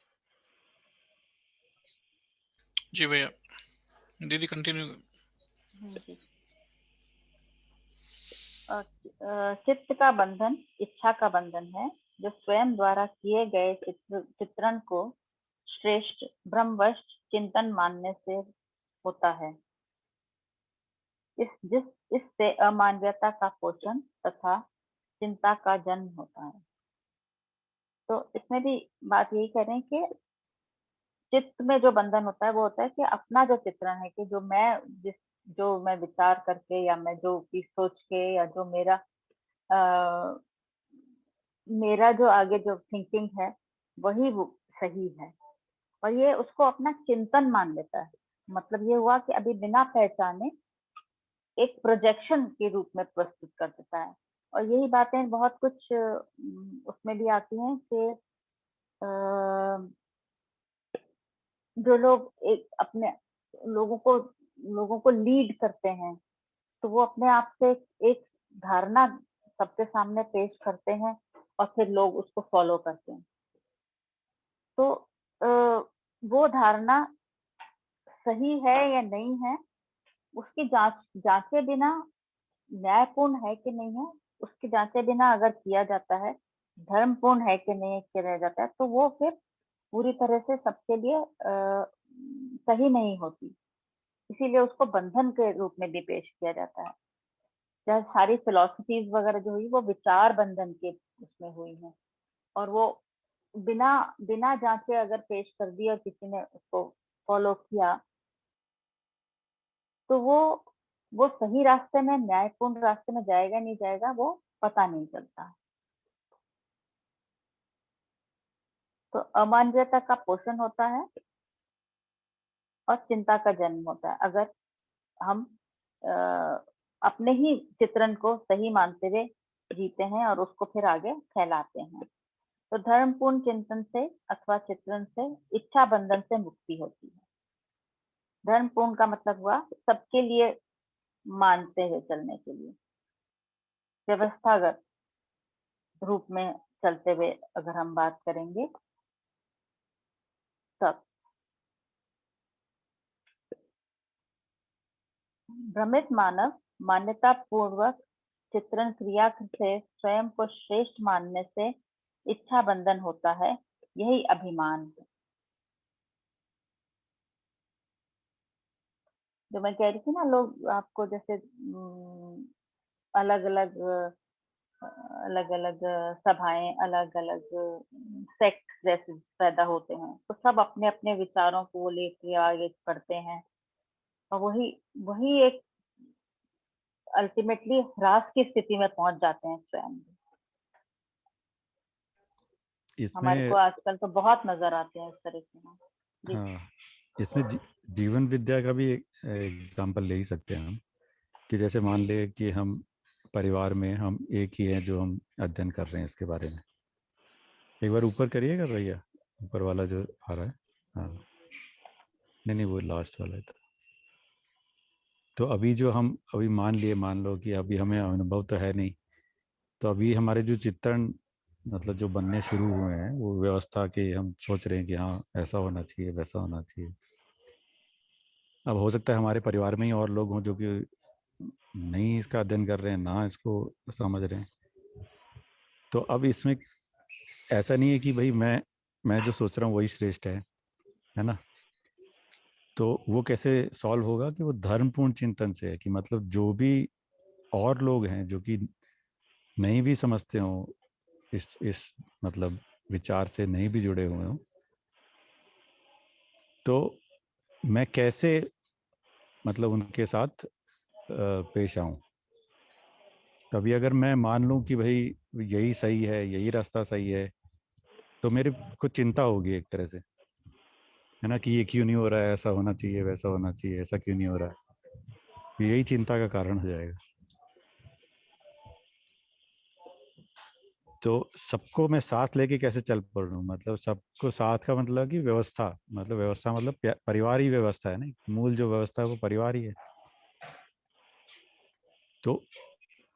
जी भैया, दीदी कंटिन्यू। जी। चित्त का बंधन इच्छा का बंधन है, जो स्वयं द्वारा किए गए चित्रण को श्रेष्ठ ब्रह्मवश चिंतन मानने से होता है। इससे अमानवीयता का पोषण तथा चिंता का जन्म होता है। तो इसमें भी बात यही कर रहे हैं कि चित्त में जो बंधन होता है वो होता है कि अपना जो चित्रण है, कि जो मैं विचार करके या मैं जो चीज सोच के या जो मेरा जो आगे जो थिंकिंग है वही वो सही है, और ये उसको अपना चिंतन मान लेता है। मतलब ये हुआ कि अभी बिना पहचाने एक प्रोजेक्शन के रूप में प्रस्तुत कर देता है। और यही बातें बहुत कुछ उसमें भी आती हैं कि जो लोग एक अपने लोगों को लीड करते हैं, तो वो अपने आप से एक धारणा सबके सामने पेश करते हैं और फिर लोग उसको फॉलो करते हैं। तो वो धारणा सही है या नहीं है, उसकी जांचे बिना, न्यायपूर्ण है कि नहीं है उसकी जांचे बिना अगर किया जाता है, धर्मपूर्ण है कि नहीं किया जाता है, तो वो फिर पूरी तरह से सबके लिए सही नहीं होती। इसीलिए उसको बंधन के रूप में भी पेश किया जाता है। जहाँ सारी फिलोसफीज वगैरह जो हुई वो विचार बंधन के उसमें हुई है, और वो बिना बिना जांचे अगर पेश कर दी और किसी ने उसको फॉलो किया, तो वो सही रास्ते में, न्यायपूर्ण रास्ते में जाएगा नहीं जाएगा वो पता नहीं चलता। तो अमानवीयता का पोषण होता है और चिंता का जन्म होता है, अगर हम अपने ही चित्रण को सही मानते हुए जीते हैं और उसको फिर आगे फैलाते हैं। तो धर्मपूर्ण चिंतन से अथवा चित्रण से इच्छा बंधन से मुक्ति होती है। धर्मपूर्ण का मतलब हुआ सबके लिए मानते हुए चलने के लिए, व्यवस्थागत रूप में चलते हुए अगर हम बात करेंगे तब। भ्रमित मानव मान्यता पूर्वक चित्रण क्रिया से स्वयं को श्रेष्ठ मानने से इच्छा बंधन होता है, यही अभिमान है। जो मैं कह रही थी ना, लोग आपको जैसे अलग अलग अलग अलग सभाएं, अलग अलग सेक्ट जैसे पैदा होते हैं, तो सब अपने अपने विचारों को वो लेके आगे बढ़ते हैं, और वही वही एक अल्टीमेटली ह्रास की स्थिति में पहुंच जाते हैं स्वयं। हमारे इसमें को आजकल तो बहुत नजर आते हैं इस तरह के। हाँ, इसमें जीवन विद्या का भी एक एग्जाम्पल ले ही सकते हैं हम, कि जैसे मान ले कि हम परिवार में हम एक ही हैं जो हम अध्ययन कर रहे हैं इसके बारे में। एक बार ऊपर करिएगा भैया, ऊपर वाला जो आ रहा है। हाँ, नहीं नहीं वो लास्ट वाला है। तो अभी जो हम अभी मान लो कि अभी हमें अनुभव तो है नहीं, तो अभी हमारे जो चित्रण मतलब जो बनने शुरू हुए हैं वो व्यवस्था के, हम सोच रहे हैं कि हाँ ऐसा होना चाहिए, वैसा होना चाहिए। अब हो सकता है हमारे परिवार में ही और लोग हों जो कि नहीं इसका अध्ययन कर रहे हैं, ना इसको समझ रहे हैं। तो अब इसमें ऐसा नहीं है कि भाई मैं जो सोच रहा हूँ वही श्रेष्ठ है ना। तो वो कैसे सॉल्व होगा कि वो धर्मपूर्ण चिंतन से है, कि मतलब जो भी और लोग हैं जो कि नहीं भी समझते हो इस मतलब विचार से नहीं भी जुड़े हुए हो, तो मैं कैसे मतलब उनके साथ पेश आऊं। तभी अगर मैं मान लूं कि भाई यही सही है, यही रास्ता सही है, तो मेरे को चिंता होगी एक तरह से, है ना, कि ये क्यों नहीं हो रहा है, ऐसा होना चाहिए, वैसा होना चाहिए, ऐसा क्यों नहीं हो रहा है। यही चिंता का कारण हो जाएगा। तो सबको मैं साथ लेके कैसे चल पड़ूं, मतलब सबको साथ का मतलब कि व्यवस्था, मतलब व्यवस्था मतलब परिवार ही व्यवस्था है ना, मूल जो व्यवस्था है वो परिवार ही है। तो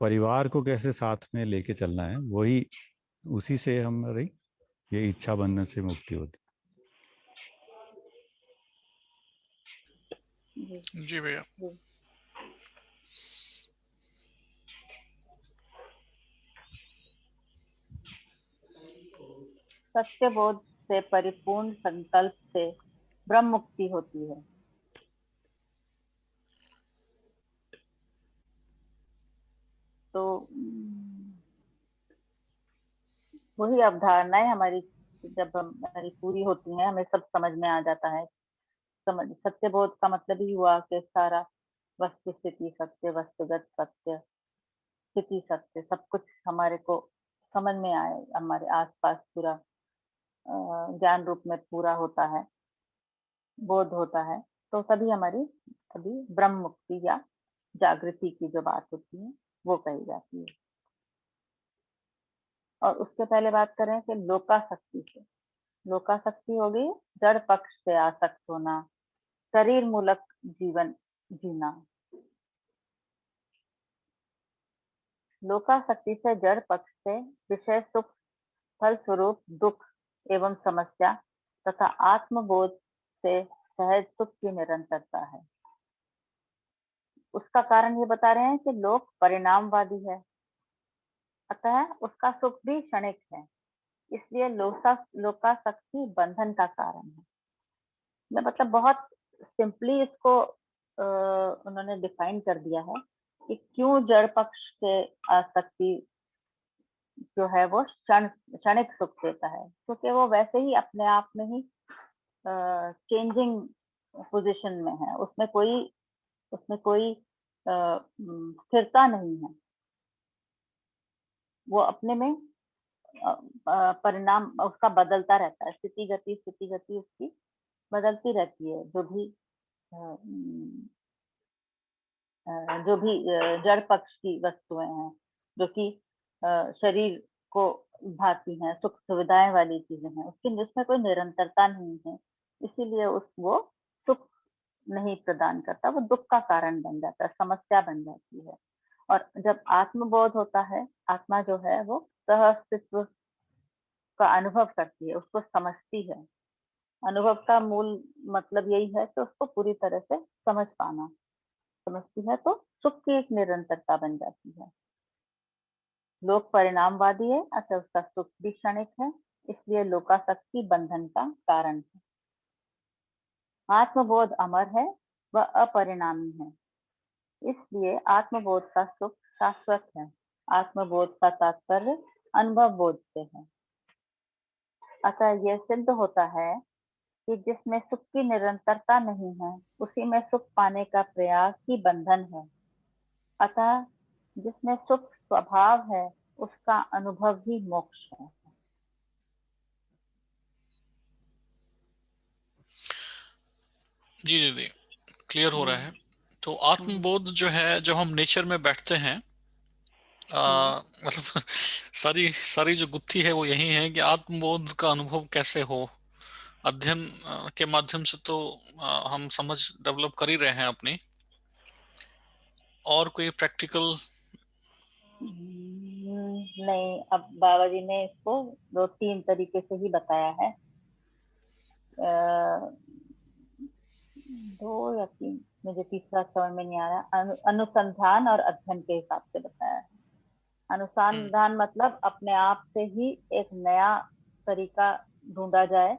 परिवार को कैसे साथ में लेके चलना है, वही उसी से हमारी ये इच्छा बंधन से मुक्ति होती जी जी भैया। जी। सत्य बोध से परिपूर्ण संकल्प से ब्रह्म मुक्ति होती है। तो वही अवधारणाएं हमारी जब हमारी पूरी होती हैं, हमें सब समझ में आ जाता है। समझ सत्य बोध का मतलब ही हुआ कि सारा वस्तु स्थिति सत्य, वस्तुगत सत्य, स्थिति सत्य, सब कुछ हमारे को समझ में आए, हमारे आसपास पूरा ज्ञान रूप में पूरा होता है, बोध होता है। तो तभी हमारी अभी ब्रह्म मुक्ति या जागृति की जो बात होती है वो कही जाती है। और उसके पहले बात करें कि लोकासक्ति से। लोकासक्ति हो गई जड़ पक्ष से आसक्त होना, शरीर मूलक जीवन जीना। लोकासक्ति से जड़ पक्ष से विषय सुख, फल स्वरूप दुख एवं समस्या तथा आत्मबोध से सहज सुख की निरंतरता है। उसका कारण ये बता रहे हैं कि लोक परिणामवादी है, अतः उसका सुख भी क्षणिक है, इसलिए लोकासक्ति बंधन का कारण है। मैं मतलब बहुत सिंपली इसको उन्होंने डिफाइन कर दिया है कि क्यों जड़ पक्ष से आसक्ति जो है वो क्षणिक सुख देता है, क्योंकि वो वैसे ही अपने आप में ही चेंजिंग पोजीशन में है, उसमें कोई स्थिरता नहीं है। वो अपने में परिणाम उसका बदलता रहता है, स्थिति गति उसकी बदलती रहती है। जो भी जड़ पक्ष की वस्तुएं हैं, जो कि शरीर को भाती हैं, सुख सुविधाएं वाली चीजें हैं, उसकी जिसमें कोई निरंतरता नहीं है, इसीलिए वो सुख नहीं प्रदान करता, वो दुख का कारण बन जाता है, समस्या बन जाती है। और जब आत्मबोध होता है, आत्मा जो है वो सह अस्तित्व का अनुभव करती है, उसको समझती है। अनुभव का मूल मतलब यही है कि उसको पूरी तरह से समझ पाना। समझती है तो सुख की एक निरंतरता बन जाती है। लोक परिणामवादी है, अतः उसका सुख भी क्षणिक है, इसलिए लोकासक्ति बंधन का कारण है। आत्मबोध अमर है, वह अपरिणामी है, इसलिए आत्मबोध का सुख शाश्वत है। आत्मबोध का तात्पर्य अनुभव बोध से है। अतः यह सिद्ध होता है कि जिसमें सुख की निरंतरता नहीं है, उसी में सुख पाने का प्रयास ही बंधन है। अतः जिसमें सुख स्वभाव है, उसका अनुभव ही मोक्ष है। जी जी जी, क्लियर हो रहा है। तो आत्मबोध जो है, जब हम नेचर में बैठते हैं, मतलब सारी सारी जो गुत्थी है वो यही है कि आत्मबोध का अनुभव कैसे हो। अध्ययन के माध्यम से तो हम समझ डेवलप कर ही रहे हैं अपनी, और कोई प्रैक्टिकल? नहीं, अब बाबा जी ने इसको 2-3 तरीके से ही बताया है। 2 या 3, मुझे तीसरा समझ में नहीं आ रहा। अनुसंधान और अध्ययन के हिसाब से बताया है। अनुसंधान मतलब अपने आप से ही एक नया तरीका ढूंढा जाए,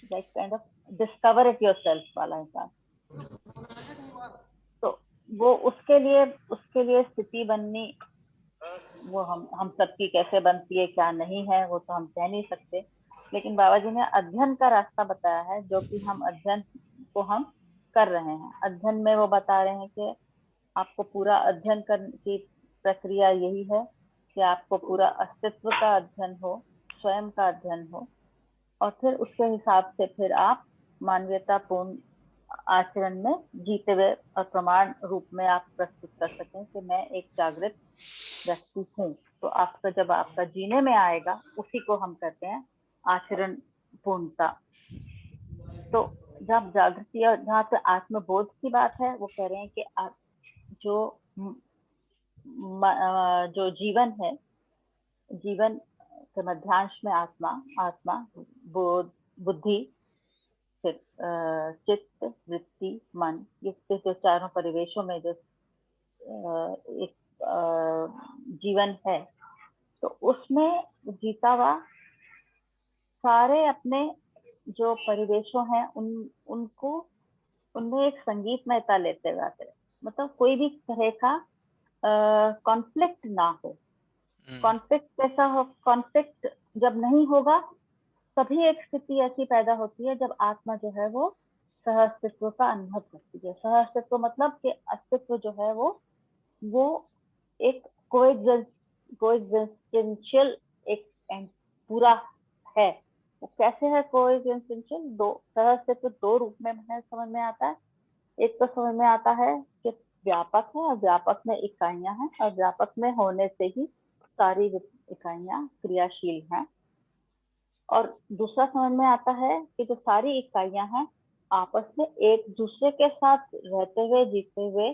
like kind of discover it yourself वाला हिसाब। तो वो उसके लिए स्थिति बननी, वो हम सबकी कैसे बनती है क्या नहीं है वो तो हम कह नहीं सकते, लेकिन बाबा जी ने अध्ययन का रास्ता बताया है, जो कि हम अध्ययन को हम कर रहे हैं। अध्ययन में वो बता रहे हैं कि आपको पूरा अध्ययन करने की प्रक्रिया यही है कि आपको पूरा अस्तित्व का अध्ययन हो, स्वयं का अध्ययन हो, और फिर उसके हिसाब से फिर आप मानवीयतापूर्ण आचरण में जीते हुए और प्रमाण रूप में आप प्रस्तुत कर सकें कि मैं एक जागृत व्यक्ति हूँ। तो आपका जब आपका जीने में आएगा, उसी को हम कहते हैं आचरण पूर्णता। तो जब जागृति और जहाँ पे आत्मबोध की बात है, वो कह रहे हैं कि जो जो जीवन है, जीवन के मध्यांश में आत्मा बोध, बुद्धि, फिर चित्त, वृत्ति, मन, ये जो चारों परिवेशों में जो एक जीवन है, तो उसमें जीता हुआ सारे अपने जो परिवेशों हैं उनको उनमें एक संगीतमयता लेते हुए आते हैं। मतलब कोई भी तरह का कॉन्फ्लिक्ट ना हो। कॉन्फ्लिक्ट कैसा हो? कॉन्फ्लिक्ट जब नहीं होगा तभी एक स्थिति ऐसी पैदा होती है जब आत्मा जो है वो सह अस्तित्व का अनुभव करती है। सह अस्तित्व मतलब कि अस्तित्व जो है वो एक कोएग्जिस्टेंशियल एक पूरा है। वो कैसे है कोएग्जिस्टेंशियल? दो सह अस्तित्व दो रूप में समझ में आता है। एक तो समझ में आता है कि व्यापक है और व्यापक में इकाइयां हैं, और व्यापक में होने से ही सारी इकाइयां क्रियाशील हैं। और दूसरा समझ में आता है कि जो सारी इकाइयां हैं आपस में एक दूसरे के साथ रहते हुए जीते हुए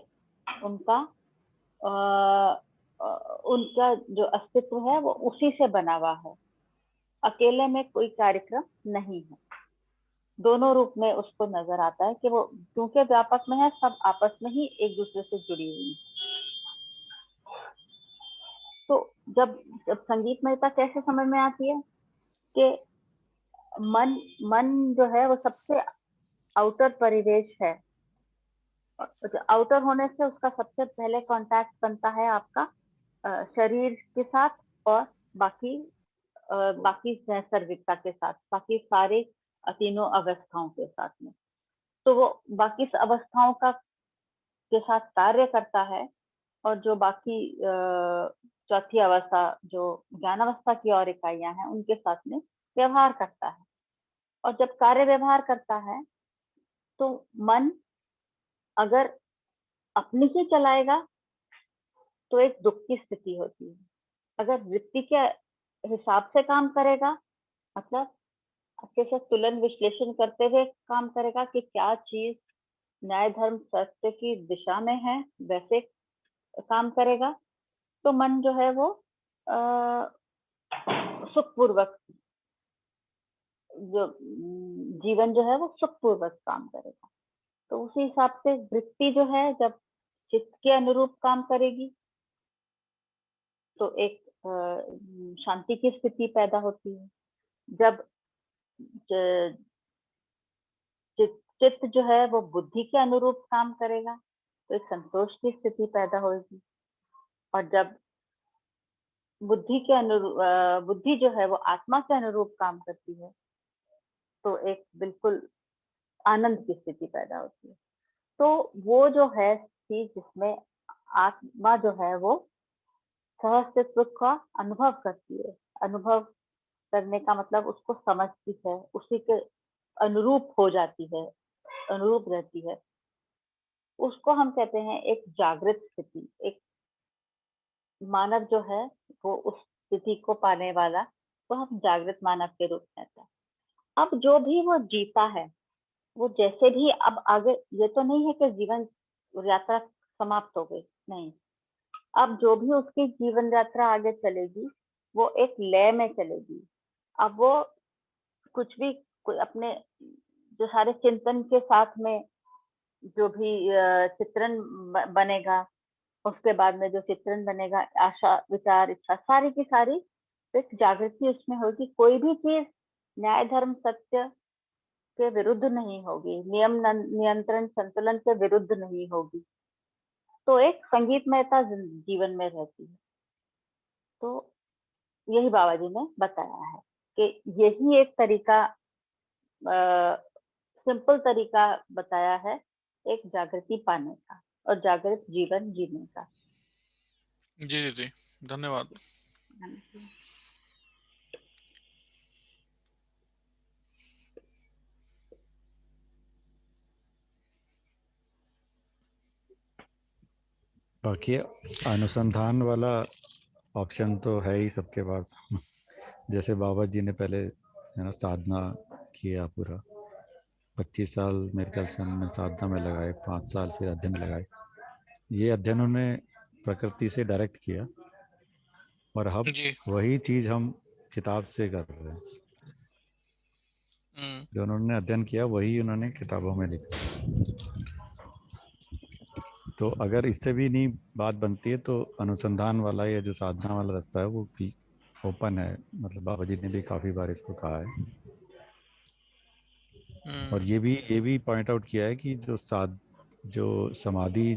उनका उनका जो अस्तित्व है वो उसी से बना हुआ है। अकेले में कोई कार्यक्रम नहीं है। दोनों रूप में उसको नजर आता है कि वो क्योंकि व्यापक में है, सब आपस में ही एक दूसरे से जुड़ी हुई है। तो जब संगीतमयता कैसे समझ में आती है कि मन जो है वो सबसे आउटर परिवेश है। आउटर होने से उसका सबसे पहले कांटेक्ट बनता है आपका शरीर के साथ और बाकी नैसर्गिकता के साथ, बाकी सारे तीनों अवस्थाओं के साथ में। तो वो बाकी अवस्थाओं का के साथ कार्य करता है, और जो बाकी चौथी अवस्था जो ज्ञान अवस्था की और इकाइयां हैं उनके साथ में व्यवहार करता है। और जब कार्य व्यवहार करता है तो मन अगर अपनी ही चलाएगा तो एक दुख की स्थिति होती है। अगर वृत्ति के हिसाब से काम करेगा, मतलब अच्छे से तुलन विश्लेषण करते हुए काम करेगा कि क्या चीज न्याय धर्म सत्य की दिशा में है, वैसे काम करेगा, तो मन जो है वो सुखपूर्वक जो जीवन जो है वो सुखपूर्वक काम करेगा। तो उसी हिसाब से वृत्ति जो है जब चित्त के अनुरूप काम करेगी तो एक शांति की स्थिति पैदा होती है। जब चित्त जो है वो बुद्धि के अनुरूप काम करेगा तो एक संतोष की स्थिति पैदा होगी। और जब बुद्धि जो है वो आत्मा के अनुरूप काम करती है तो एक बिल्कुल आनंद की स्थिति पैदा होती है। तो वो जो है चीज जिसमें आत्मा जो है वो सहअस्तित्व का अनुभव करती है। अनुभव करने का मतलब उसको समझती है, उसी के अनुरूप हो जाती है, अनुरूप रहती है, उसको हम कहते हैं एक जागृत स्थिति। एक मानव जो है वो उस स्थिति को पाने वाला तो हम जागृत मानव के रूप में कहते हैं। अब जो भी वो जीता है, वो जैसे भी अब आगे, ये तो नहीं है कि जीवन यात्रा समाप्त हो गई, नहीं। अब जो भी उसकी जीवन यात्रा आगे चलेगी वो एक लय में चलेगी। अब वो कुछ भी अपने जो सारे चिंतन के साथ में जो भी चित्रण बनेगा, उसके बाद में जो चित्रण बनेगा, आशा, विचार, इच्छा, सारी की सारी एक जागृति उसमें होगी। कोई भी चीज न्याय धर्म सत्य के विरुद्ध नहीं होगी, नियंत्रण संतुलन के विरुद्ध नहीं होगी, तो एक संगीतमयता जीवन में रहती है। तो यही बाबा जी ने बताया है कि यही एक तरीका, सिंपल तरीका बताया है एक जागृति पाने का और जागृत जीवन जीने का। जी दीदी, धन्यवाद। बाकी अनुसंधान वाला ऑप्शन तो है ही सबके पास। जैसे बाबा जी ने पहले साधना किया पूरा 25 साल मेरे ख्याल से उन्होंने साधना में लगाए, 5 साल फिर अध्ययन में लगाए। ये अध्ययन उन्होंने प्रकृति से डायरेक्ट किया और अब जी। वही चीज हम किताब से कर रहे हैं। जो उन्होंने अध्ययन किया वही उन्होंने किताबों में लिखा। तो अगर इससे भी नहीं बात बनती है तो अनुसंधान वाला या जो साधना वाला रास्ता है वो भी ओपन है। मतलब बाबा जी ने भी काफी बार इसको कहा है और ये भी पॉइंट आउट किया है कि जो समाधि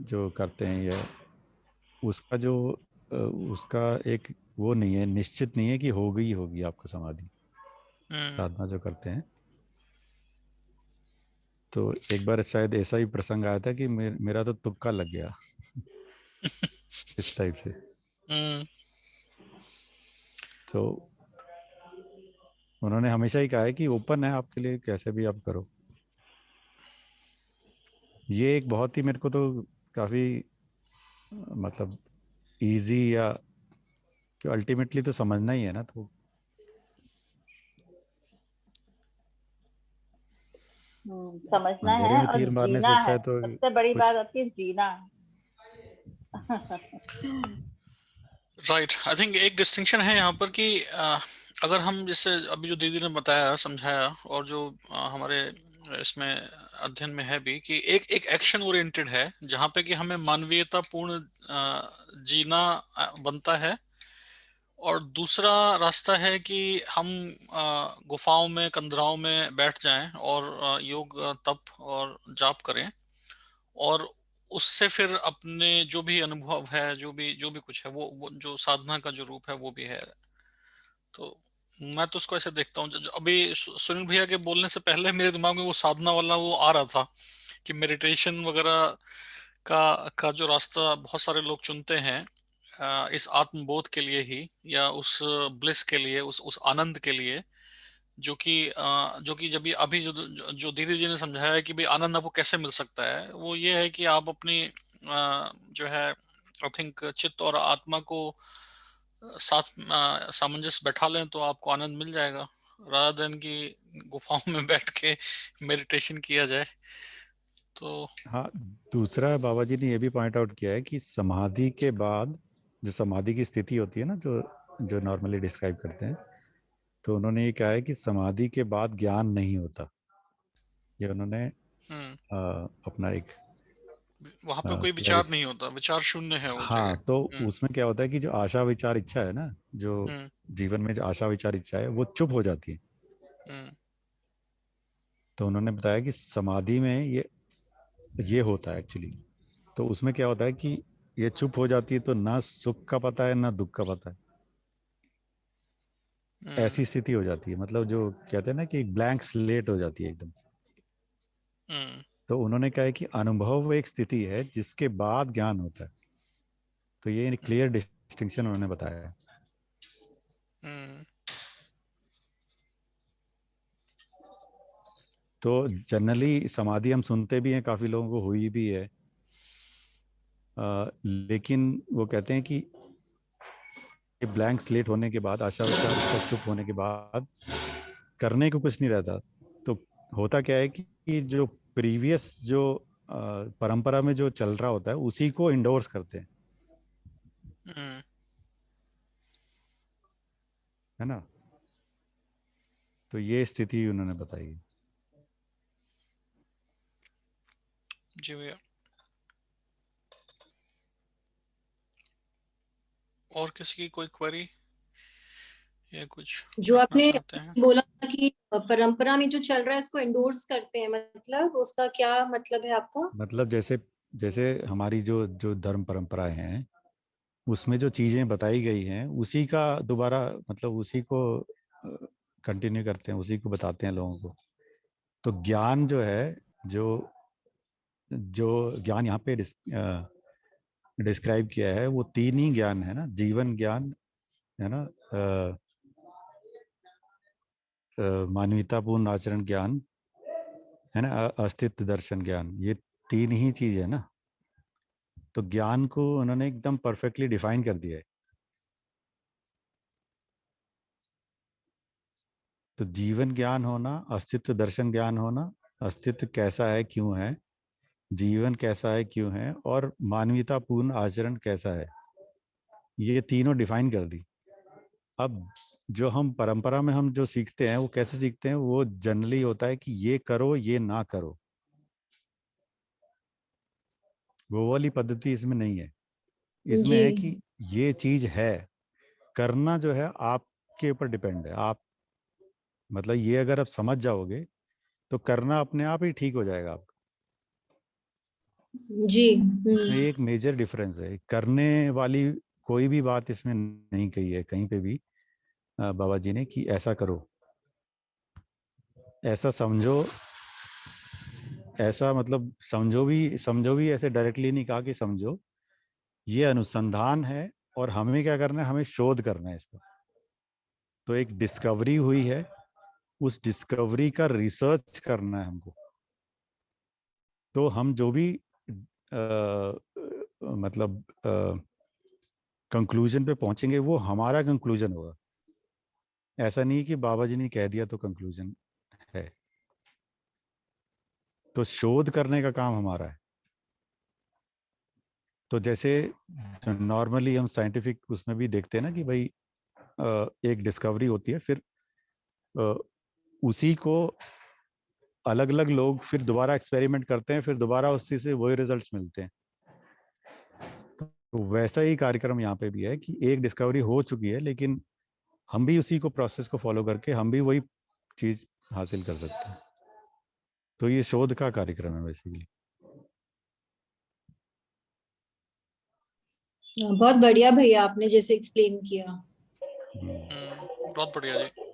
जो करते हैं ये उसका जो उसका एक वो नहीं है, निश्चित नहीं है कि होगी आपको समाधि साधना जो करते हैं। तो एक बार शायद ऐसा ही प्रसंग आया था कि मेरा तो तुक्का लग गया इस टाइप से। तो उन्होंने हमेशा ही कहा है कि ओपन है आपके लिए, कैसे भी आप करो। ये एक बहुत ही मेरे को तो काफी मतलब इजी या कि अल्टीमेटली तो समझना ही है ना। तो समझना अंधेरे है में और तीर मारने से जीना अच्छा है। है तो सबसे बड़ी कुछ। बात आती है जीना। राइट, आई थिंक एक डिस्टिंक्शन है यहाँ पर कि अगर हम जैसे अभी जो दीदी ने बताया समझाया और जो हमारे इसमें अध्ययन में है भी कि एक एक एक्शन ओरिएंटेड है जहाँ पे कि हमें मानवीयता पूर्ण जीना बनता है, और दूसरा रास्ता है कि हम गुफाओं में कंदराओं में बैठ जाएं और योग तप और जाप करें, और उससे फिर अपने जो भी अनुभव है, जो भी कुछ है वो जो साधना का जो रूप है वो भी है। तो मैं तो उसको ऐसे देखता हूँ। अभी सुनील भैया के बोलने से पहले मेरे दिमाग में वो साधना वाला वो आ रहा था कि मेडिटेशन वगैरह का जो रास्ता बहुत सारे लोग चुनते हैं इस आत्मबोध के लिए ही, या उस ब्लिस के लिए, उस आनंद के लिए, जो कि जब ये अभी जो दीदी जी ने समझाया है कि भाई आनंद आपको कैसे मिल सकता है, वो ये है कि आप अपनी जो है आई थिंक चित्त और आत्मा को साथ सामंजस्य बैठा लें तो आपको आनंद मिल जाएगा, रादर देन कि गुफाओं में बैठ के मेडिटेशन किया जाए। तो हाँ, दूसरा बाबा जी ने ये भी पॉइंट आउट किया है कि समाधि के बाद जो समाधि की स्थिति होती है ना, जो जो नॉर्मली डिस्क्राइब करते हैं, तो उन्होंने ये कहा है कि समाधि के बाद ज्ञान नहीं होता। ये उन्होंने अपना एक वहां पे कोई विचार क्लैरिफ नहीं होता, विचार शून्य है वो हाँ, जगह। तो उसमें क्या होता है कि जो आशा विचार इच्छा है ना, जो हम्म जीवन में जो आशा विचार इच्छा है वो चुप हो जाती है। हम्म तो उन्होंने बताया कि समाधि में ये होता है एक्चुअली। तो उसमें क्या होता है कि ये चुप हो जाती है तो ना सुख का पता है ना दुख का पता है। हम्म ऐसी स्थिति हो जाती है, मतलब जो कहते हैं ना कि ब्लैंक स्लेट हो जाती है एकदम। हम्म तो उन्होंने कहा है कि अनुभव एक स्थिति है जिसके बाद ज्ञान होता है। तो ये क्लियर डिस्टिंक्शन उन्होंने बताया है। हम्म तो जनरली समाधि हम सुनते भी हैं, काफी लोगों को हुई भी है। लेकिन वो कहते हैं कि ब्लैंक स्लेट होने के बाद, आशा विचार का चुप होने के बाद करने को कुछ नहीं रहता। तो होता क्या है कि जो प्रीवियस जो परंपरा में जो चल रहा होता है उसी को इंडोर्स करते हैं, हम्म है ना। तो ये स्थिति उन्होंने बताई है। जी भैया, और किसी की कोई क्वेरी ये कुछ जो देखना आपने चाहते हैं। बोला था कि परंपरा में जो चल रहा है इसको एंडोर्स करते हैं, मतलब उसका क्या मतलब है आपका? मतलब जैसे जैसे हमारी जो जो धर्म परंपराएं हैं उसमें जो चीजें बताई गई हैं उसी का दोबारा मतलब उसी को कंटिन्यू करते हैं, उसी को बताते हैं लोगों को। तो ज्ञान जो है, जो जो ज्ञान यहाँ पे डिस्क्राइब किया है वो तीन ही ज्ञान है ना। जीवन ज्ञान है ना, मानवीयतापूर्ण आचरण ज्ञान है ना, अस्तित्व दर्शन ज्ञान, ये तीन ही चीज है ना। तो ज्ञान को उन्होंने एकदम परफेक्टली डिफाइन कर दिया है। तो जीवन ज्ञान होना, अस्तित्व दर्शन ज्ञान होना, अस्तित्व कैसा है क्यों है, जीवन कैसा है क्यों है, और मानवीयतापूर्ण आचरण कैसा है, ये तीनों डिफाइन कर दी। अब जो हम परंपरा में हम जो सीखते हैं वो कैसे सीखते हैं, वो जनरली होता है कि ये करो ये ना करो। वो वाली पद्धति इसमें नहीं है। इसमें जी है कि ये चीज है, करना जो है आपके ऊपर डिपेंड है। आप मतलब ये अगर आप समझ जाओगे तो करना अपने आप ही ठीक हो जाएगा आपका। जी। इसमें एक मेजर डिफरेंस है। करने वाली कोई भी बात इसमें नहीं कही है कहीं पे भी बाबा जी ने कि ऐसा करो, ऐसा समझो, ऐसा मतलब समझो भी ऐसे डायरेक्टली नहीं कहा कि समझो। ये अनुसंधान है और हमें क्या करना है, हमें शोध करना है इसका। तो एक डिस्कवरी हुई है, उस डिस्कवरी का रिसर्च करना है हमको। तो हम जो भी मतलब कंक्लूजन पे पहुंचेंगे वो हमारा कंक्लूजन होगा। ऐसा नहीं कि बाबा जी ने कह दिया तो कंक्लूजन है। तो शोध करने का काम हमारा है। तो जैसे नॉर्मली हम साइंटिफिक उसमें भी देखते हैं ना कि भाई एक डिस्कवरी होती है, फिर अ, उसी को अलग अलग लोग फिर दोबारा एक्सपेरिमेंट करते हैं, फिर दोबारा उसी से वही रिजल्ट्स मिलते हैं। तो वैसा ही कार्यक्रम यहाँ पे भी है कि एक डिस्कवरी हो चुकी है, लेकिन हम भी उसी को प्रोसेस को फॉलो करके हम भी वही चीज हासिल कर सकते हैं। तो ये शोध का कार्यक्रम है बेसिकली। बहुत बढ़िया भैया, आपने जैसे एक्सप्लेन किया। बहुत बढ़िया जी।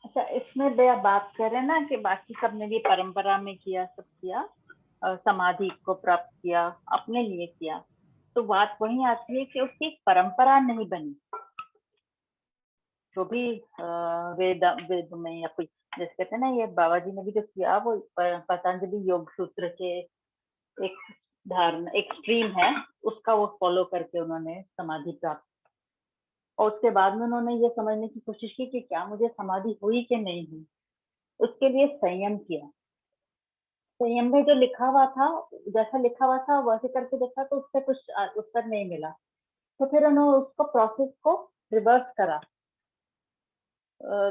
अच्छा, इसमें भैया बात कर रहे हैं ना कि बाकी सबने भी परंपरा में किया, सब किया, समाधि को प्राप्त किया, अपने लिए किया। तो बात वही आती है कि उसकी परंपरा नहीं बनी। जो भी वेद में या कोई जैसे कहते हैं ना, ये बाबा जी ने भी जो किया वो पतंजलि योग सूत्र के एक धारणा, एक स्ट्रीम है, उसका वो फॉलो करके उन्होंने समाधि प्राप्त। और उसके बाद में उन्होंने ये समझने की कोशिश की कि क्या मुझे समाधि हुई कि नहीं हुई। उसके लिए संयम किया। संयम में जो लिखा हुआ था, जैसा लिखा हुआ था वैसे करके देखा तो उससे कुछ उत्तर नहीं मिला। तो फिर उन्होंने उसको प्रोसेस को रिवर्स करा,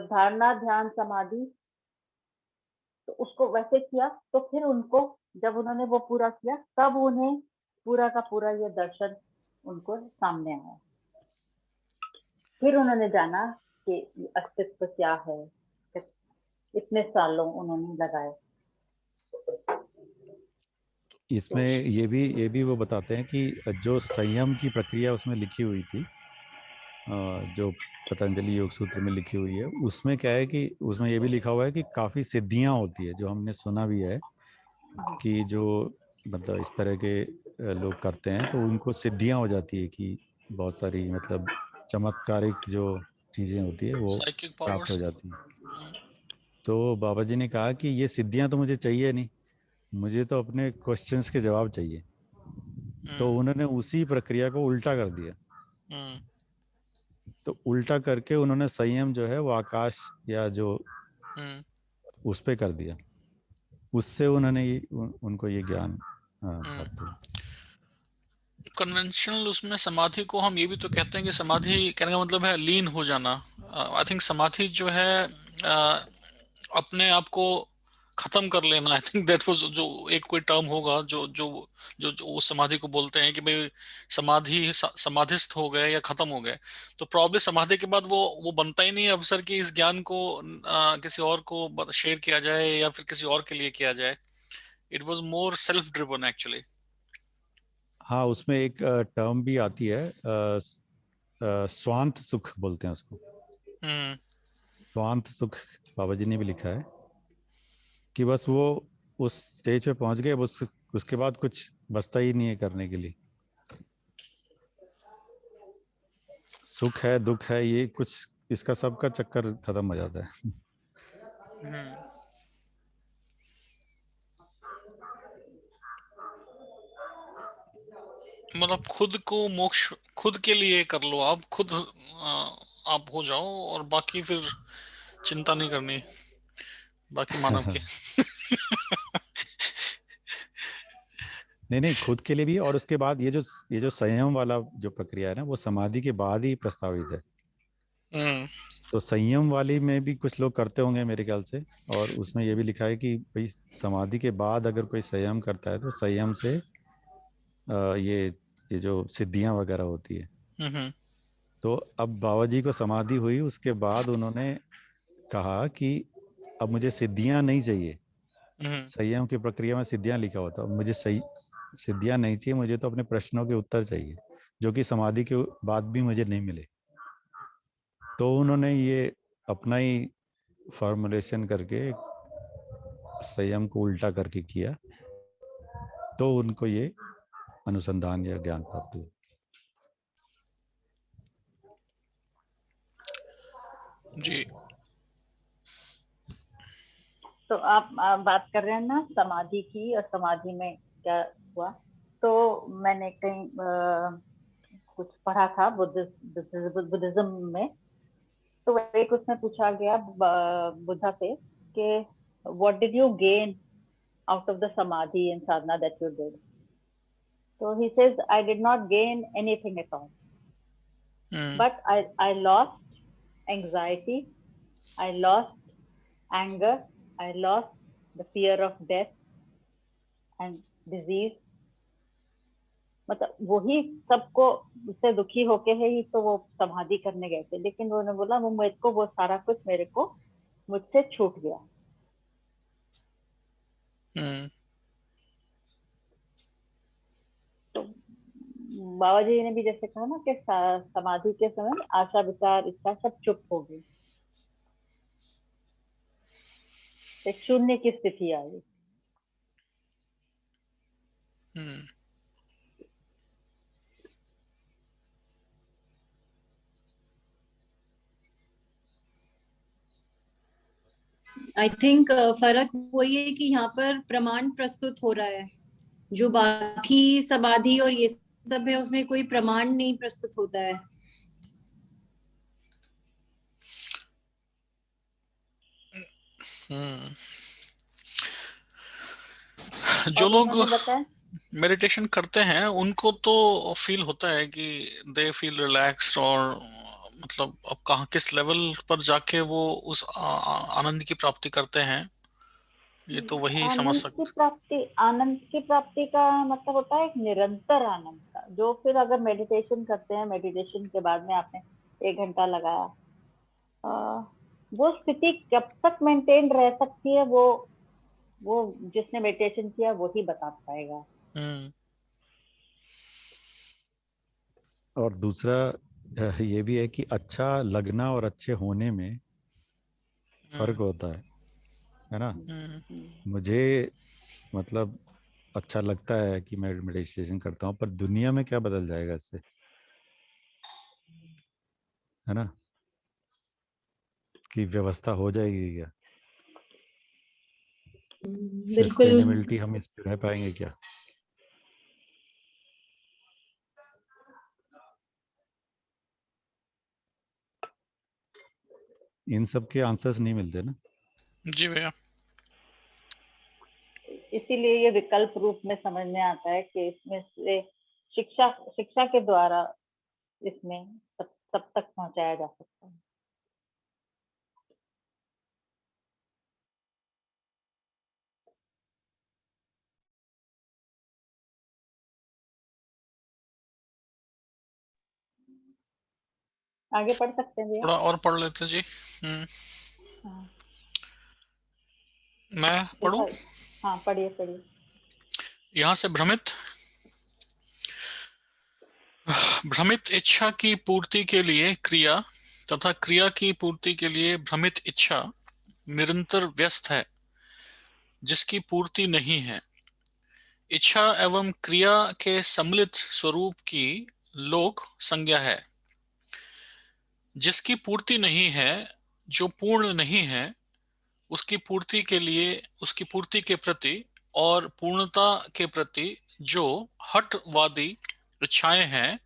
धारणा ध्यान समाधि, तो उसको वैसे किया। तो फिर उनको जब उन्होंने वो पूरा किया तब उन्हें पूरा का पूरा ये दर्शन उनको सामने आया। फिर उन्होंने जाना कि अस्तित्व क्या है। इतने सालों उन्होंने लगाए। इसमें ये भी वो बताते हैं कि जो संयम की प्रक्रिया उसमें लिखी हुई थी, जो पतंजलि योग सूत्र में लिखी हुई है, उसमें क्या है कि उसमें ये भी लिखा हुआ है कि काफी सिद्धियां होती है। जो हमने सुना भी है कि जो मतलब इस तरह के लोग करते हैं तो उनको सिद्धियां हो जाती है कि बहुत सारी मतलब चमत्कारिक जो चीजें होती है वो साइकिक प्राप्त हो पावर्स। जाती है। तो बाबा जी ने कहा कि ये सिद्धियां तो मुझे चाहिए नहीं, मुझे तो अपने क्वेश्चंस के जवाब चाहिए। तो उन्होंने उसी प्रक्रिया को उल्टा कर दिया। तो उल्टा करके उन्होंने संयम जो है वो आकाश या जो उस पे कर दिया। उससे उन्होंने उनको ये ज्ञान प्राप्त हुआ। कन्वेंशनल उसमें समाधि को हम ये भी तो कहते हैं कि समाधि कहने का मतलब है लीन हो जाना। आई थिंक समाधि जो है अपने आप को खत्म कर लेना, आई थिंक दैट वाज, जो एक कोई टर्म होगा जो जो जो उस समाधि को बोलते हैं कि भाई समाधिस्थ हो गए या खत्म हो गए। तो प्रॉब्लम समाधि के बाद वो बनता ही नहीं है अवसर कि इस ज्ञान को किसी और को शेयर किया जाए या फिर किसी और के लिए किया जाए। It was more self driven actually. हाँ, उसमें एक टर्म भी आती है, स्वांत सुख बोलते हैं उसको। हम्म। स्वांत सुख बाबा जी ने भी लिखा है कि बस वो उस स्टेज पे पहुंच गए, बस उसके बाद कुछ बचता ही नहीं है करने के लिए। सुख है, दुख है, ये कुछ इसका सबका चक्कर खत्म हो जाता है। हम्म। मतलब खुद को मोक्ष खुद के लिए कर लो, आप खुद आप हो जाओ, और बाकी फिर चिंता नहीं करनी बाकी मानव की। नहीं नहीं, खुद के लिए भी, और उसके बाद ये जो संयम वाला जो प्रक्रिया है ना, वो समाधि के बाद ही प्रस्तावित है। हम्म। तो संयम वाली में भी कुछ लोग करते होंगे मेरे ख्याल से, और उसमें ये भी लिखा है कि भाई समाधि के बाद अगर कोई संयम करता है तो संयम से ये जो सिद्धियां वगैरह होती है। हम्म। तो अब बाबा जी को समाधि हुई, उसके बाद उन्होंने कहा कि अब मुझे सिद्धियां नहीं चाहिए। हम्म। संयम की प्रक्रिया में सिद्धियां लिखा होता है, मुझे सही सिद्धियां नहीं चाहिए, मुझे तो अपने प्रश्नों के उत्तर चाहिए, जो कि समाधि के बाद भी मुझे नहीं मिले। तो उन्होंने ये अपना ही फॉर्मुलेशन करके संयम को उल्टा करके किया, तो उनको ये अनुसंधान या ज्ञान प्राप्त हुआ। जी। तो आप बात कर रहे हैं ना समाधि की, और समाधि में क्या हुआ। तो मैंने कहीं कुछ पढ़ा था बुद्धिज्म में। तो एक उसमें पूछा गया बुद्धा से कि what did you gain out of the samadhi and sadhana that you did. So he says, I did not gain anything at all, hmm. but I lost anxiety, I lost anger, I lost the fear of death and disease. मतलब वही सबको उससे दुखी होके है ही तो वो समाधि करने गए थे, लेकिन उन्होंने बोला वो मेरे को वो सारा कुछ मेरे को मुझसे छूट गया। हम्म। तो बाबा जी ने भी जैसे कहा ना कि समाधि के समय आशा विचार इच्छा सब चुप हो गई, एक शून्य की स्थिति आ गई। हम्म। आई थिंक फर्क वही है कि यहाँ पर प्रमाण प्रस्तुत हो रहा है, जो बाकी समाधि और ये सब है उसमें कोई प्रमाण नहीं प्रस्तुत होता है। हम्म। जो और लोग उन्होंने बताया मेडिटेशन करते हैं उनको तो फील होता है कि दे फील रिलैक्स्ड, और मतलब अब कहाँ किस लेवल पर जाके वो उस आनंद की प्राप्ति करते हैं, ये तो वही समझ सकते। आनंद की प्राप्ति का मतलब होता है एक निरंतर आनंद का, जो फिर अगर मेडिटेशन करते हैं, मेडिटेशन के बाद में आपने 1 घंटा लगाया, वो स्थिति कब तक मेंटेन रह सकती है, वो जिसने मेडिटेशन किया वो ही बता पाएगा। हम्म। और दूसरा ये भी है कि अच्छा लगना और अच्छे होने में फर्क हम्म। होता है ना। हम्म। मुझे मतलब अच्छा लगता है कि मैं मेडिटेशन करता हूँ, पर दुनिया में क्या बदल जाएगा इससे, है ना, कि व्यवस्था हो जाएगी क्या, बिल्कुल। सस्टेनेबिलिटी हम इस पे रह पाएंगे क्या। इन सब के आंसर्स नहीं मिलते ना। जी भैया। इसीलिए ये विकल्प रूप में समझ में आता है कि इसमें से शिक्षा शिक्षा के द्वारा इसमें सब तक पहुंचाया जा सकता है। आगे पढ़ सकते हैं भैया? थोड़ा और पढ़ लेते जी। हाँ मैं पढ़ूं? देखा। हाँ पढ़िए पढ़िए। यहां से भ्रमित इच्छा की पूर्ति के लिए क्रिया तथा क्रिया की पूर्ति के लिए भ्रमित इच्छा निरंतर व्यस्त है, जिसकी पूर्ति नहीं है। इच्छा एवं क्रिया के सम्मिलित स्वरूप की लोक संज्ञा है। जिसकी पूर्ति नहीं है, जो पूर्ण नहीं है, उसकी पूर्ति के लिए, उसकी पूर्ति के प्रति और पूर्णता के प्रति जो हठवादी इच्छाएं हैं,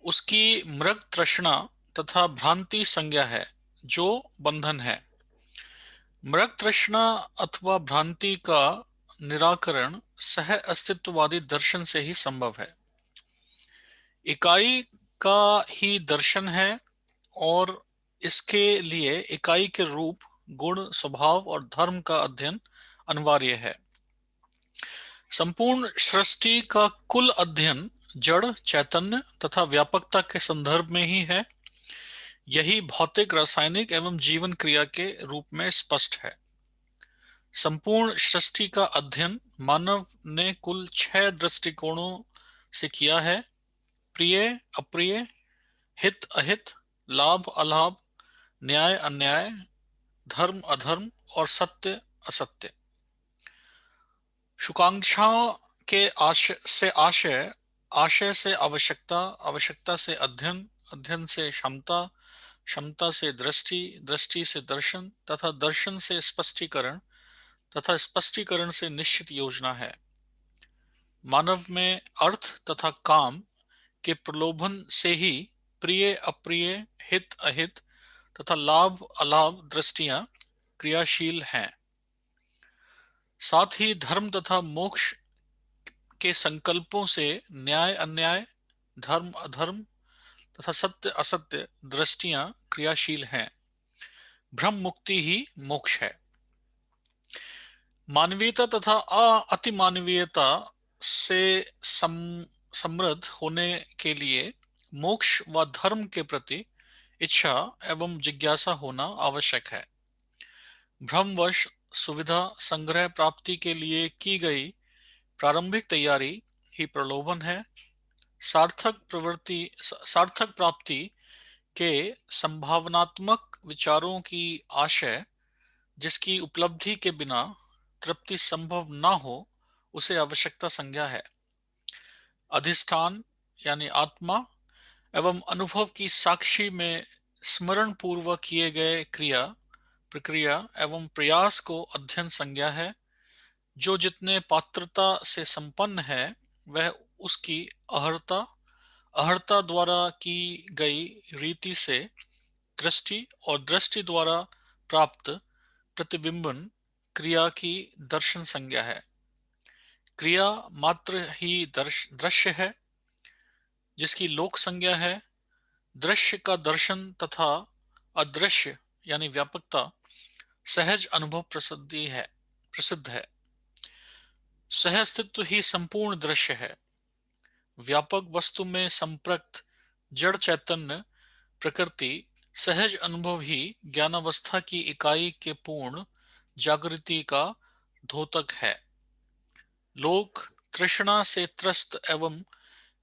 उसकी मृग तृष्णा तथा भ्रांति संज्ञा है, जो बंधन है। मृग तृष्णा अथवा भ्रांति का निराकरण सह अस्तित्ववादी दर्शन से ही संभव है। इकाई का ही दर्शन है और इसके लिए इकाई के रूप, गुण, स्वभाव और धर्म का अध्ययन अनिवार्य है। संपूर्ण सृष्टि का कुल अध्ययन जड़, चैतन्य तथा व्यापकता के संदर्भ में ही है। यही भौतिक, रासायनिक एवं जीवन क्रिया के रूप में स्पष्ट है। संपूर्ण सृष्टि का अध्ययन मानव ने कुल 6 दृष्टिकोणों से किया है: प्रिय, अप्रिय, हित, अहित, लाभ, अलाभ, न्याय, अन्याय, धर्म, अधर्म और सत्य, असत्य। शुकांक्षा के आशय, आशय से आवश्यकता, आवश्यकता से अध्ययन, अध्ययन से क्षमता, क्षमता से दृष्टि, दृष्टि से दर्शन तथा दर्शन से स्पष्टीकरण तथा स्पष्टीकरण से निश्चित योजना है। मानव में अर्थ तथा काम के प्रलोभन से ही प्रिय, अप्रिय, हित, अहित तथा लाभ, अलाभ दृष्टियां क्रियाशील हैं। साथ ही धर्म तथा मोक्ष के संकल्पों से न्याय, अन्याय, धर्म, अधर्म तथा सत्य, असत्य दृष्टियां क्रियाशील हैं। ब्रह्म मुक्ति ही मोक्ष है। मानवीयता तथा अतिमानवीयता से समृद्ध होने के लिए मोक्ष व धर्म के प्रति इच्छा एवं जिज्ञासा होना आवश्यक है। भ्रमवश सुविधा संग्रह प्राप्ति के लिए की गई प्रारंभिक तैयारी ही प्रलोभन है। सार्थक प्राप्ति के संभावनात्मक विचारों की आशय, जिसकी उपलब्धि के बिना तृप्ति संभव न हो, उसे आवश्यकता संज्ञा है। अधिष्ठान यानी आत्मा एवं अनुभव की साक्षी में स्मरण पूर्वक किए गए क्रिया, प्रक्रिया एवं प्रयास को अध्ययन संज्ञा है। जो जितने पात्रता से संपन्न है, वह उसकी अहर्ता, अहर्ता द्वारा की गई रीति से दृष्टि और दृष्टि द्वारा प्राप्त प्रतिबिंबन क्रिया की दर्शन संज्ञा है। क्रिया मात्र ही दृश्य है, जिसकी लोक संज्ञा है। दृश्य का दर्शन तथा अदृश्य यानी व्यापकता सहज अनुभव प्रसिद्ध है। सह अस्तित्व ही संपूर्ण दृश्य है। व्यापक वस्तु में संप्रक्त जड़ चैतन्य प्रकृति सहज अनुभव ही ज्ञानावस्था की इकाई के पूर्ण जागृति का द्योतक है। लोक तृष्णा से त्रस्त एवं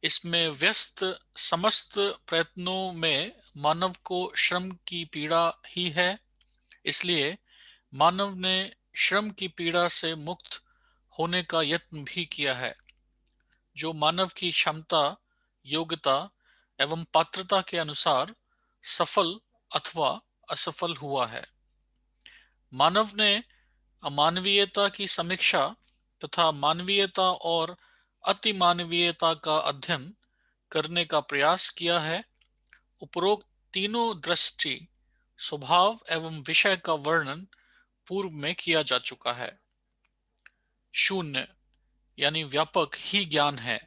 इसमें व्यस्त समस्त प्रयत्नों में मानव को श्रम की पीड़ा ही है। इसलिए मानव ने श्रम की पीड़ा से मुक्त होने का यत्न भी किया है, जो मानव की क्षमता, योग्यता एवं पात्रता के अनुसार सफल अथवा असफल हुआ है। मानव ने अमानवीयता की समीक्षा तथा मानवीयता और अतिमानवीयता का अध्ययन करने का प्रयास किया है। उपरोक्त तीनों दृष्टि, स्वभाव एवं विषय का वर्णन पूर्व में किया जा चुका है। शून्य यानी व्यापक ही ज्ञान है,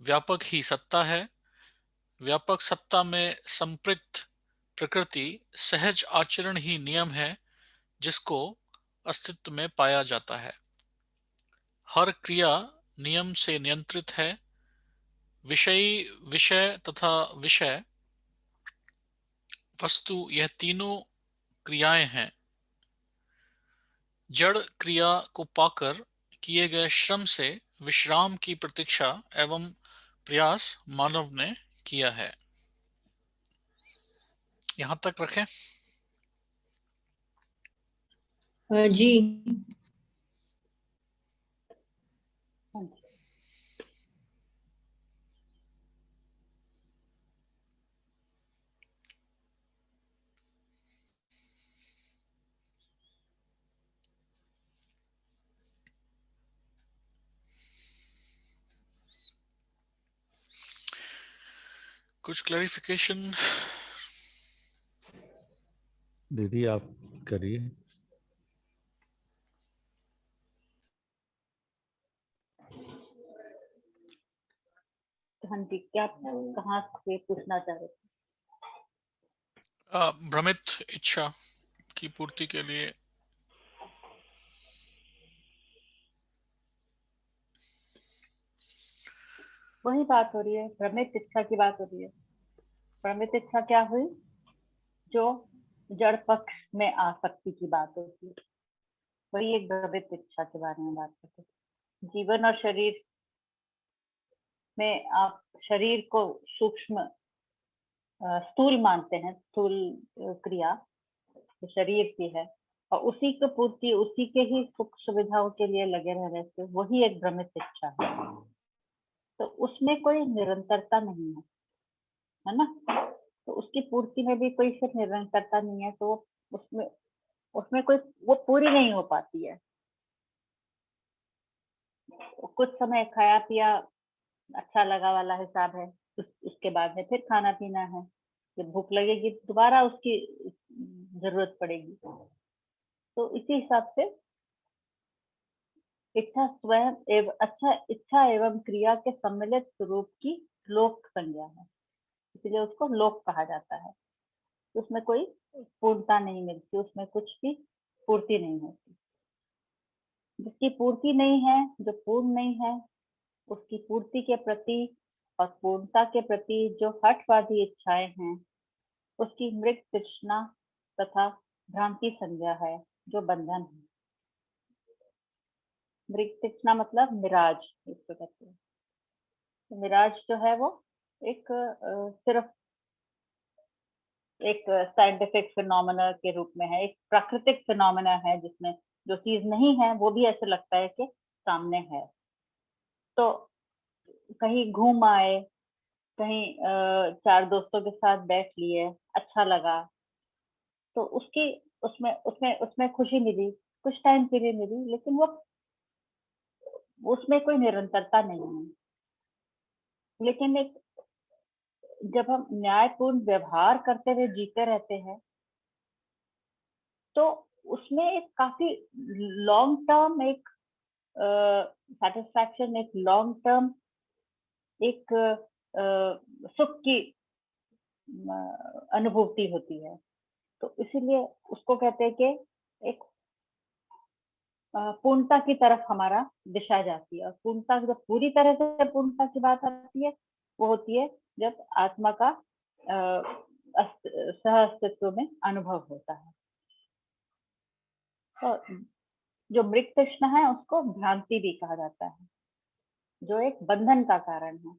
व्यापक ही सत्ता है। व्यापक सत्ता में संपृक्त प्रकृति सहज आचरण ही नियम है, जिसको अस्तित्व में पाया जाता है। हर क्रिया नियम से नियंत्रित है। विषयी विषय तथा विषय वस्तु यह तीनों क्रियाएं हैं। जड़ क्रिया को पाकर किए गए श्रम से विश्राम की प्रतीक्षा एवं प्रयास मानव ने किया है। यहां तक रखें। जी। कुछ क्लैरिफिकेशन? दीदी आप करिए। हाँ जी, क्या कहाँ से पूछना चाह रहे थे? भ्रमित इच्छा की पूर्ति के लिए। वही बात हो रही है, भ्रमित इच्छा की बात हो रही है। भ्रमित इच्छा क्या हुई? जो जड़ पक्ष में आसक्ति की बात होती है, वही एक भ्रमित इच्छा के बारे में बात करते हैं। जीवन और शरीर में आप शरीर को सूक्ष्म स्थूल मानते हैं, स्थूल क्रिया तो शरीर की है, और उसी की पूर्ति, उसी के ही सुख सुविधाओं के लिए लगे रहने से वही एक भ्रमित इच्छा है। तो उसमें कोई निरंतरता नहीं है ना? तो उसकी पूर्ति में भी कोई फिर निरंतरता नहीं है, तो उसमें उसमें कोई वो पूरी नहीं हो पाती है। कुछ समय खाया पिया अच्छा लगा वाला हिसाब है, उसके बाद में फिर खाना पीना है, जब भूख लगेगी दोबारा उसकी जरूरत पड़ेगी। तो इसी हिसाब से इच्छा स्वयं इच्छा एवं क्रिया के सम्मिलित स्वरूप की लोक संज्ञा है, इसलिए उसको लोक कहा जाता है। उसमें कोई पूर्णता नहीं मिलती, उसमें कुछ भी पूर्ति नहीं होती। जिसकी पूर्ति नहीं है, जो पूर्ण नहीं है, उसकी पूर्ति के प्रति और पूर्णता के प्रति जो हठवादी इच्छाएं हैं, उसकी मृग तृष्णा तथा भ्रांति संज्ञा है, जो बंधन है। मृग तृष्णा मतलब मिराज, इसको कहते हैं। तो मिराज जो है वो एक सिर्फ एक साइंटिफिक फिनोमेना के रूप में है, एक प्राकृतिक फिनोमेना है, जिसमें जो चीज नहीं है वो भी ऐसे लगता है कि सामने है। तो कहीं घूम आए, कहीं चार दोस्तों के साथ बैठ लिए, अच्छा लगा, तो उसकी उसमें उसमें उसमें खुशी मिली, कुछ टाइम के लिए मिली, लेकिन वो उसमें कोई निरंतरता नहीं है। लेकिन एक जब हम न्यायपूर्ण व्यवहार करते हुए जीते रहते हैं, तो उसमें एक काफी लॉन्ग टर्म एक सेटिस्फैक्शन, एक लॉन्ग टर्म एक सुख की अनुभूति होती है। तो इसीलिए उसको कहते हैं कि एक पूर्णता की तरफ हमारा दिशा जाती है। और पूर्णता, जब पूरी तरह से पूर्णता की बात आती है, वो होती है जब आत्मा का सह अस्तित्व में अनुभव होता है। तो जो मृग तृष्णा है उसको भ्रांति भी कहा जाता है, जो एक बंधन का कारण है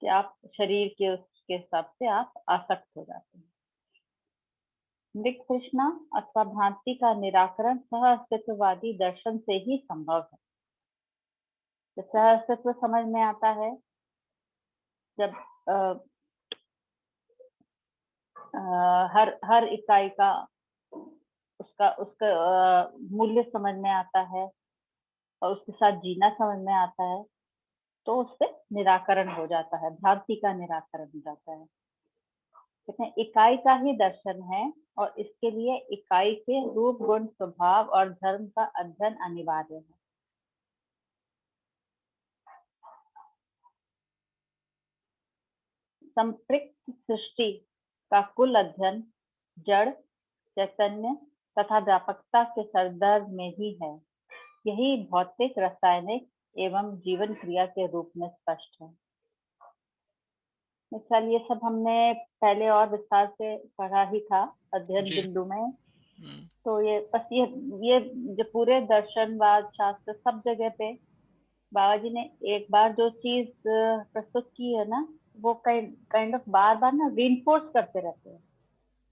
कि आप शरीर के उसके हिसाब से आप आसक्त हो जाते हैं। मृग तृष्णा अथवा भ्रांति का निराकरण सह अस्तित्ववादी दर्शन से ही संभव है। तो सह अस्तित्व समझ में आता है जब हर इकाई का उसका उसका मूल्य समझ में आता है और उसके साथ जीना समझ में आता है, तो उससे निराकरण हो जाता है, भ्रांति का निराकरण हो जाता है। कहते हैं इकाई का ही दर्शन है, और इसके लिए इकाई के रूप गुण स्वभाव और धर्म का अध्ययन अनिवार्य है। संपृक्त सृष्टि का कुल अध्ययन जड़, चैतन्य तथा व्यापकता के संदर्भ में ही है। यही भौतिक, रासायनिक एवं जीवन क्रिया के रूप में स्पष्ट है। मिसाल ये सब हमने पहले और विस्तार से पढ़ा ही था अध्ययन जी। बिंदु में। हम्म, तो ये बस ये जो पूरे दर्शनवाद शास्त्र सब जगह पे बाबा जी ने एक बार जो चीज प्रस्तुत की है ना, वो काइंड ऑफ बार बार ना रीइंफोर्स करते रहते हैं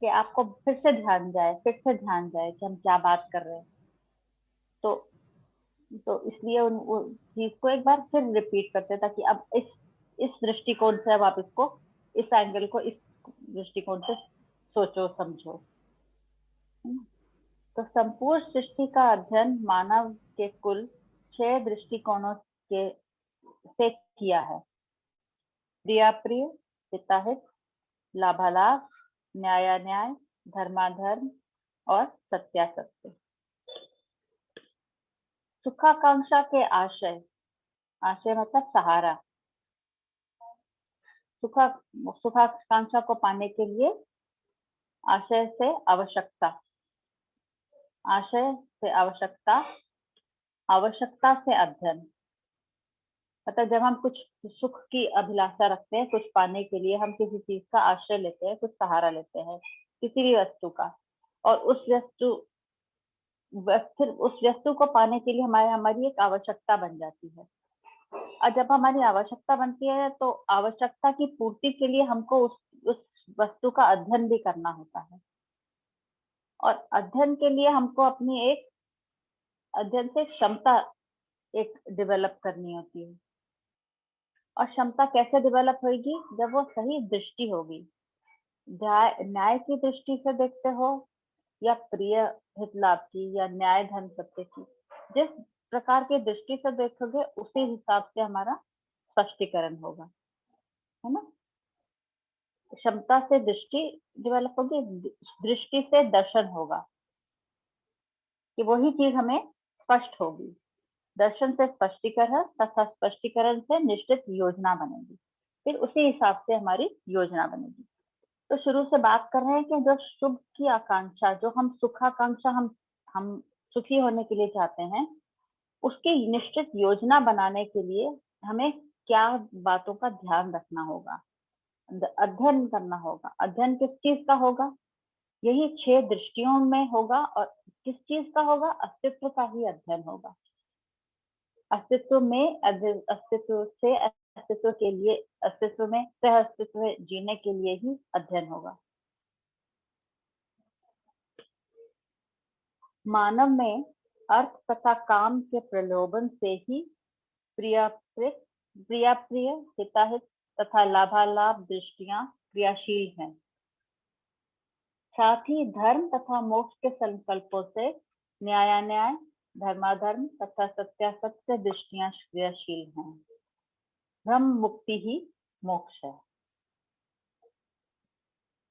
कि आपको फिर से ध्यान जाए, फिर से ध्यान जाए कि हम क्या बात कर रहे हैं। तो इसलिए उस चीज को एक बार फिर रिपीट करते हैं, ताकि अब इस दृष्टिकोण से अब आप इसको, इस एंगल को इस दृष्टिकोण से सोचो समझो। तो संपूर्ण सृष्टि का अध्ययन मानव के कुल 6 दृष्टिकोणों के से किया है। प्रियाप्रिय, हिताहित, लाभालाभ, न्यायान्याय, धर्माधर्म और सत्यासत्य। सुखाकांक्षा के आशय, आशय मतलब सहारा, सुखाकांक्षा को पाने के लिए आशय से आवश्यकता, आशय से आवश्यकता, आवश्यकता से अध्ययन। मतलब जब हम कुछ सुख की अभिलाषा रखते हैं, कुछ पाने के लिए हम किसी चीज का आश्रय लेते हैं, कुछ सहारा लेते हैं किसी भी वस्तु का, और फिर उस वस्तु को पाने के लिए हमारी एक आवश्यकता बन जाती है। और जब हमारी आवश्यकता बनती है तो आवश्यकता की पूर्ति के लिए हमको उस वस्तु का अध्ययन भी करना होता है। और अध्ययन के लिए हमको अपनी एक अध्ययन से क्षमता एक डेवलप करनी होती है। और क्षमता कैसे डेवलप होगी? जब वो सही दृष्टि होगी। न्याय की दृष्टि से देखते हो या प्रिय हित लाभ की या न्याय धर्म सत्य की, जिस प्रकार की दृष्टि से देखोगे उसी हिसाब से हमारा स्पष्टीकरण होगा, है ना। क्षमता से दृष्टि डेवलप होगी, दृष्टि से दर्शन होगा, कि वही चीज हमें स्पष्ट होगी। दर्शन से स्पष्टीकरण तथा स्पष्टीकरण से निश्चित योजना बनेगी, फिर उसी हिसाब से हमारी योजना बनेगी। तो शुरू से बात कर रहे हैं कि जो शुभ की आकांक्षा, जो हम सुखाकांक्षा, हम सुखी होने के लिए चाहते हैं, उसकी निश्चित योजना बनाने के लिए हमें क्या बातों का ध्यान रखना होगा, अध्ययन करना होगा। अध्ययन किस चीज का होगा? यही 6 दृष्टियों में होगा। और किस चीज का होगा? अस्तित्व का ही अध्ययन होगा। अस्तित्व में, अस्तित्व से अस्तित्व के लिए, अस्तित्व में सह अस्तित्व जीने के लिए ही अध्ययन होगा। मानव में अर्थ तथा काम के प्रलोभन से ही प्रियाप्रिय, हिताहित तथा लाभालाभ दृष्टियां क्रियाशील हैं। साथ ही धर्म तथा मोक्ष के संकल्पों से न्यायान्याय, धर्माधर्म तथा सत्यासत्य दृष्टियां क्रियाशील हैं। ब्रह्म मुक्ति ही मोक्ष है।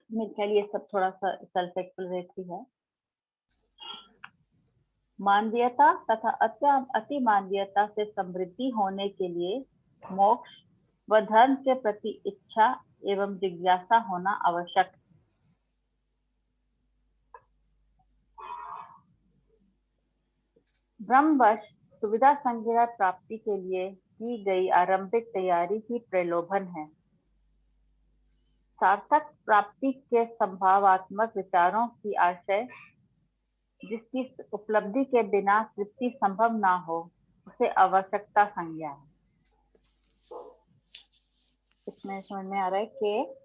मेरे ख्याल ये सब थोड़ा सा सेल्फ एक्सप्लेनेटरी है। मानवीयता तथा अति मानवीयता से समृद्धि होने के लिए मोक्ष व धर्म के प्रति इच्छा एवं जिज्ञासा होना आवश्यक है। ब्रह्मवश सुविधा संज्ञा प्राप्ति के लिए की गई आरंभिक तैयारी ही प्रलोभन है। सार्थक प्राप्ति के संभावात्मक विचारों की आशय, जिसकी उपलब्धि के बिना तृप्ति संभव ना हो, उसे आवश्यकता संज्ञा है। इसमें समझ में आ रहा है कि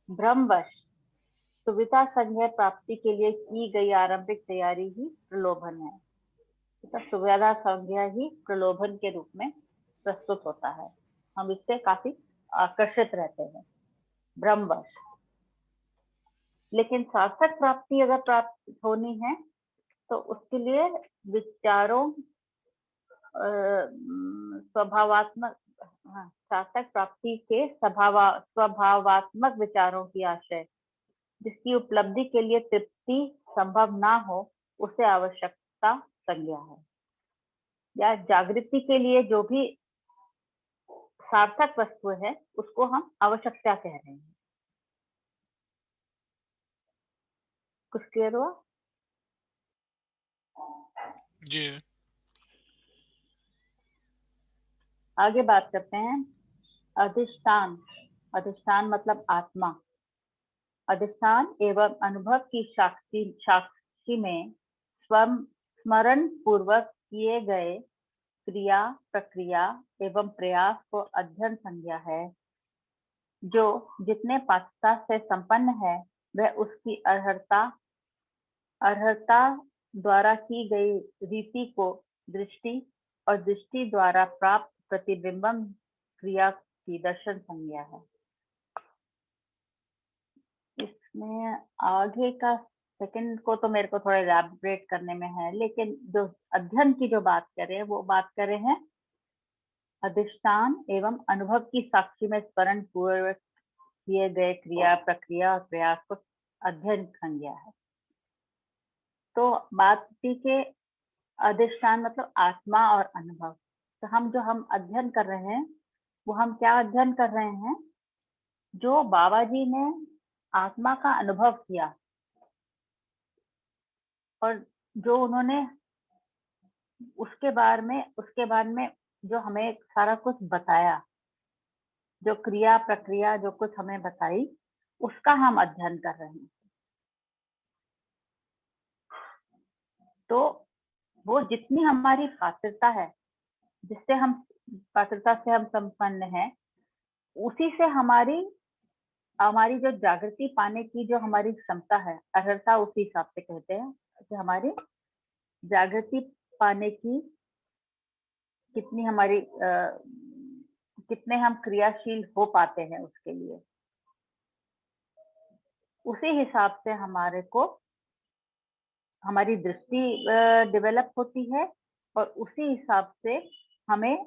ब्रह्मवश सुविधा संज्ञा प्राप्ति के लिए की गई आरंभिक तैयारी ही प्रलोभन है। तो सुविधा संज्ञा ही प्रलोभन के रूप में प्रस्तुत होता है। हम इससे काफी आकर्षित रहते हैं, ब्रह्मवश। लेकिन सार्थक प्राप्ति अगर प्राप्त होनी है तो उसके लिए विचारों, स्वभावात्मक, सार्थक प्राप्ति के स्वभावात्मक विचारों की आशय, जिसकी उपलब्धि के लिए तृप्ति संभव ना हो, उसे आवश्यकता संज्ञा है। या जागृति के लिए जो भी सार्थक वस्तु है उसको हम आवश्यकता कह रहे हैं। कुछ क्लियर हुआ? जी। आगे बात करते हैं अधिष्ठान। अधिष्ठान मतलब आत्मा। अधिष्ठान एवं अनुभव की साक्षी में स्मरण पूर्वक किए गए क्रिया, प्रक्रिया एवं प्रयास को अध्ययन संज्ञा है। जो जितने पात्रता से संपन्न है वह उसकी अर्हता द्वारा की गई रीति को दृष्टि और दृष्टि द्वारा प्राप्त प्रतिबिंबम क्रिया की दर्शन संज्ञा है। इसमें आगे का सेकंड को तो मेरे को थोड़ा एलैबोरेट करने में है, लेकिन जो अध्ययन की जो बात कर रहे हैं वो बात कर रहे हैं अधिष्ठान एवं अनुभव की साक्षी में स्मरण पूर्वक किए गए क्रिया, प्रक्रिया और प्रयास को अध्ययन संज्ञा है। तो बात थी कि अधिष्ठान मतलब आत्मा और अनुभव। तो हम अध्ययन कर रहे हैं वो हम क्या अध्ययन कर रहे हैं? जो बाबा जी ने आत्मा का अनुभव किया और जो उन्होंने उसके बाद में जो हमें सारा कुछ बताया, जो क्रिया प्रक्रिया जो कुछ हमें बताई, उसका हम अध्ययन कर रहे हैं। तो वो जितनी हमारी पात्रता है, पात्रता से हम संपन्न हैं, उसी से हमारी जो जागृति पाने की जो हमारी क्षमता है, अर्हता, उसी हिसाब से कहते हैं कि हमारी जागृति पाने की कितनी हमारी कितने हम क्रियाशील हो पाते हैं उसके लिए, उसी हिसाब से हमारी दृष्टि डेवलप होती है और उसी हिसाब से हमें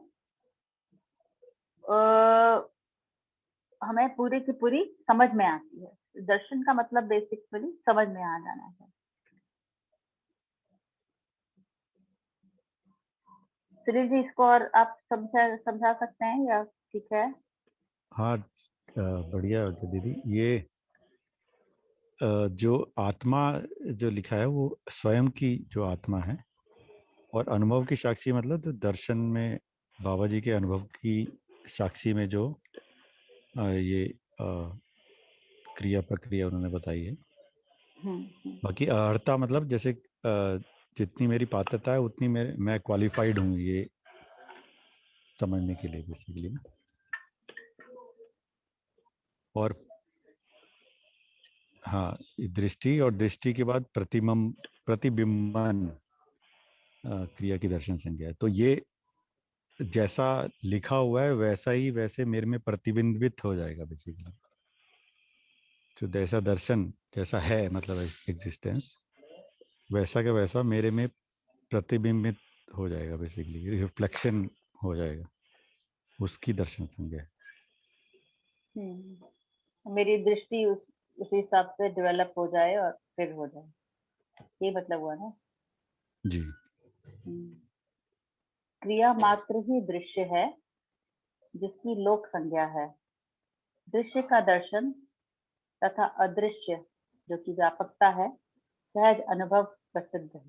पूरी की पूरी समझ में आती है। दर्शन का मतलब बेसिकली समझ में आ जाना है। सुनील जी, इसको और आप समझा सकते हैं या ठीक है? हाँ, बढ़िया दीदी। ये जो आत्मा जो लिखा है वो स्वयं की जो आत्मा है, और अनुभव की साक्षी मतलब तो दर्शन में बाबा जी के अनुभव की साक्षी में जो ये क्रिया प्रक्रिया उन्होंने बताई है। बाकी अर्हता मतलब जैसे जितनी मेरी पात्रता है उतनी मैं क्वालिफाइड हूँ ये समझने के लिए बेसिकली ना। और हाँ, दृष्टि और दृष्टि के बाद प्रतिबिंबन क्रिया की दर्शन संज्ञा है। तो ये जैसा लिखा हुआ है वैसे मेरे में प्रतिबिंबित हो जाएगा बेसिकली। तो जैसा दर्शन जैसा है मतलब एग्जिस्टेंस, वैसा का वैसा मेरे में प्रतिबिंबित हो जाएगा, बेसिकली रिफ्लेक्शन हो जाएगा, उसकी दर्शन संज्ञा है। मेरी दृष्टि उस हिसाब से डेवलप हो जाए और फिर हो जाए, ये मतलब हुआ ना जी। क्रिया मात्र ही दृश्य है जिसकी लोक संज्ञा है। दृश्य का दर्शन तथा अदृश्य जो कि व्यापकता है, सहज अनुभव प्रसिद्ध है।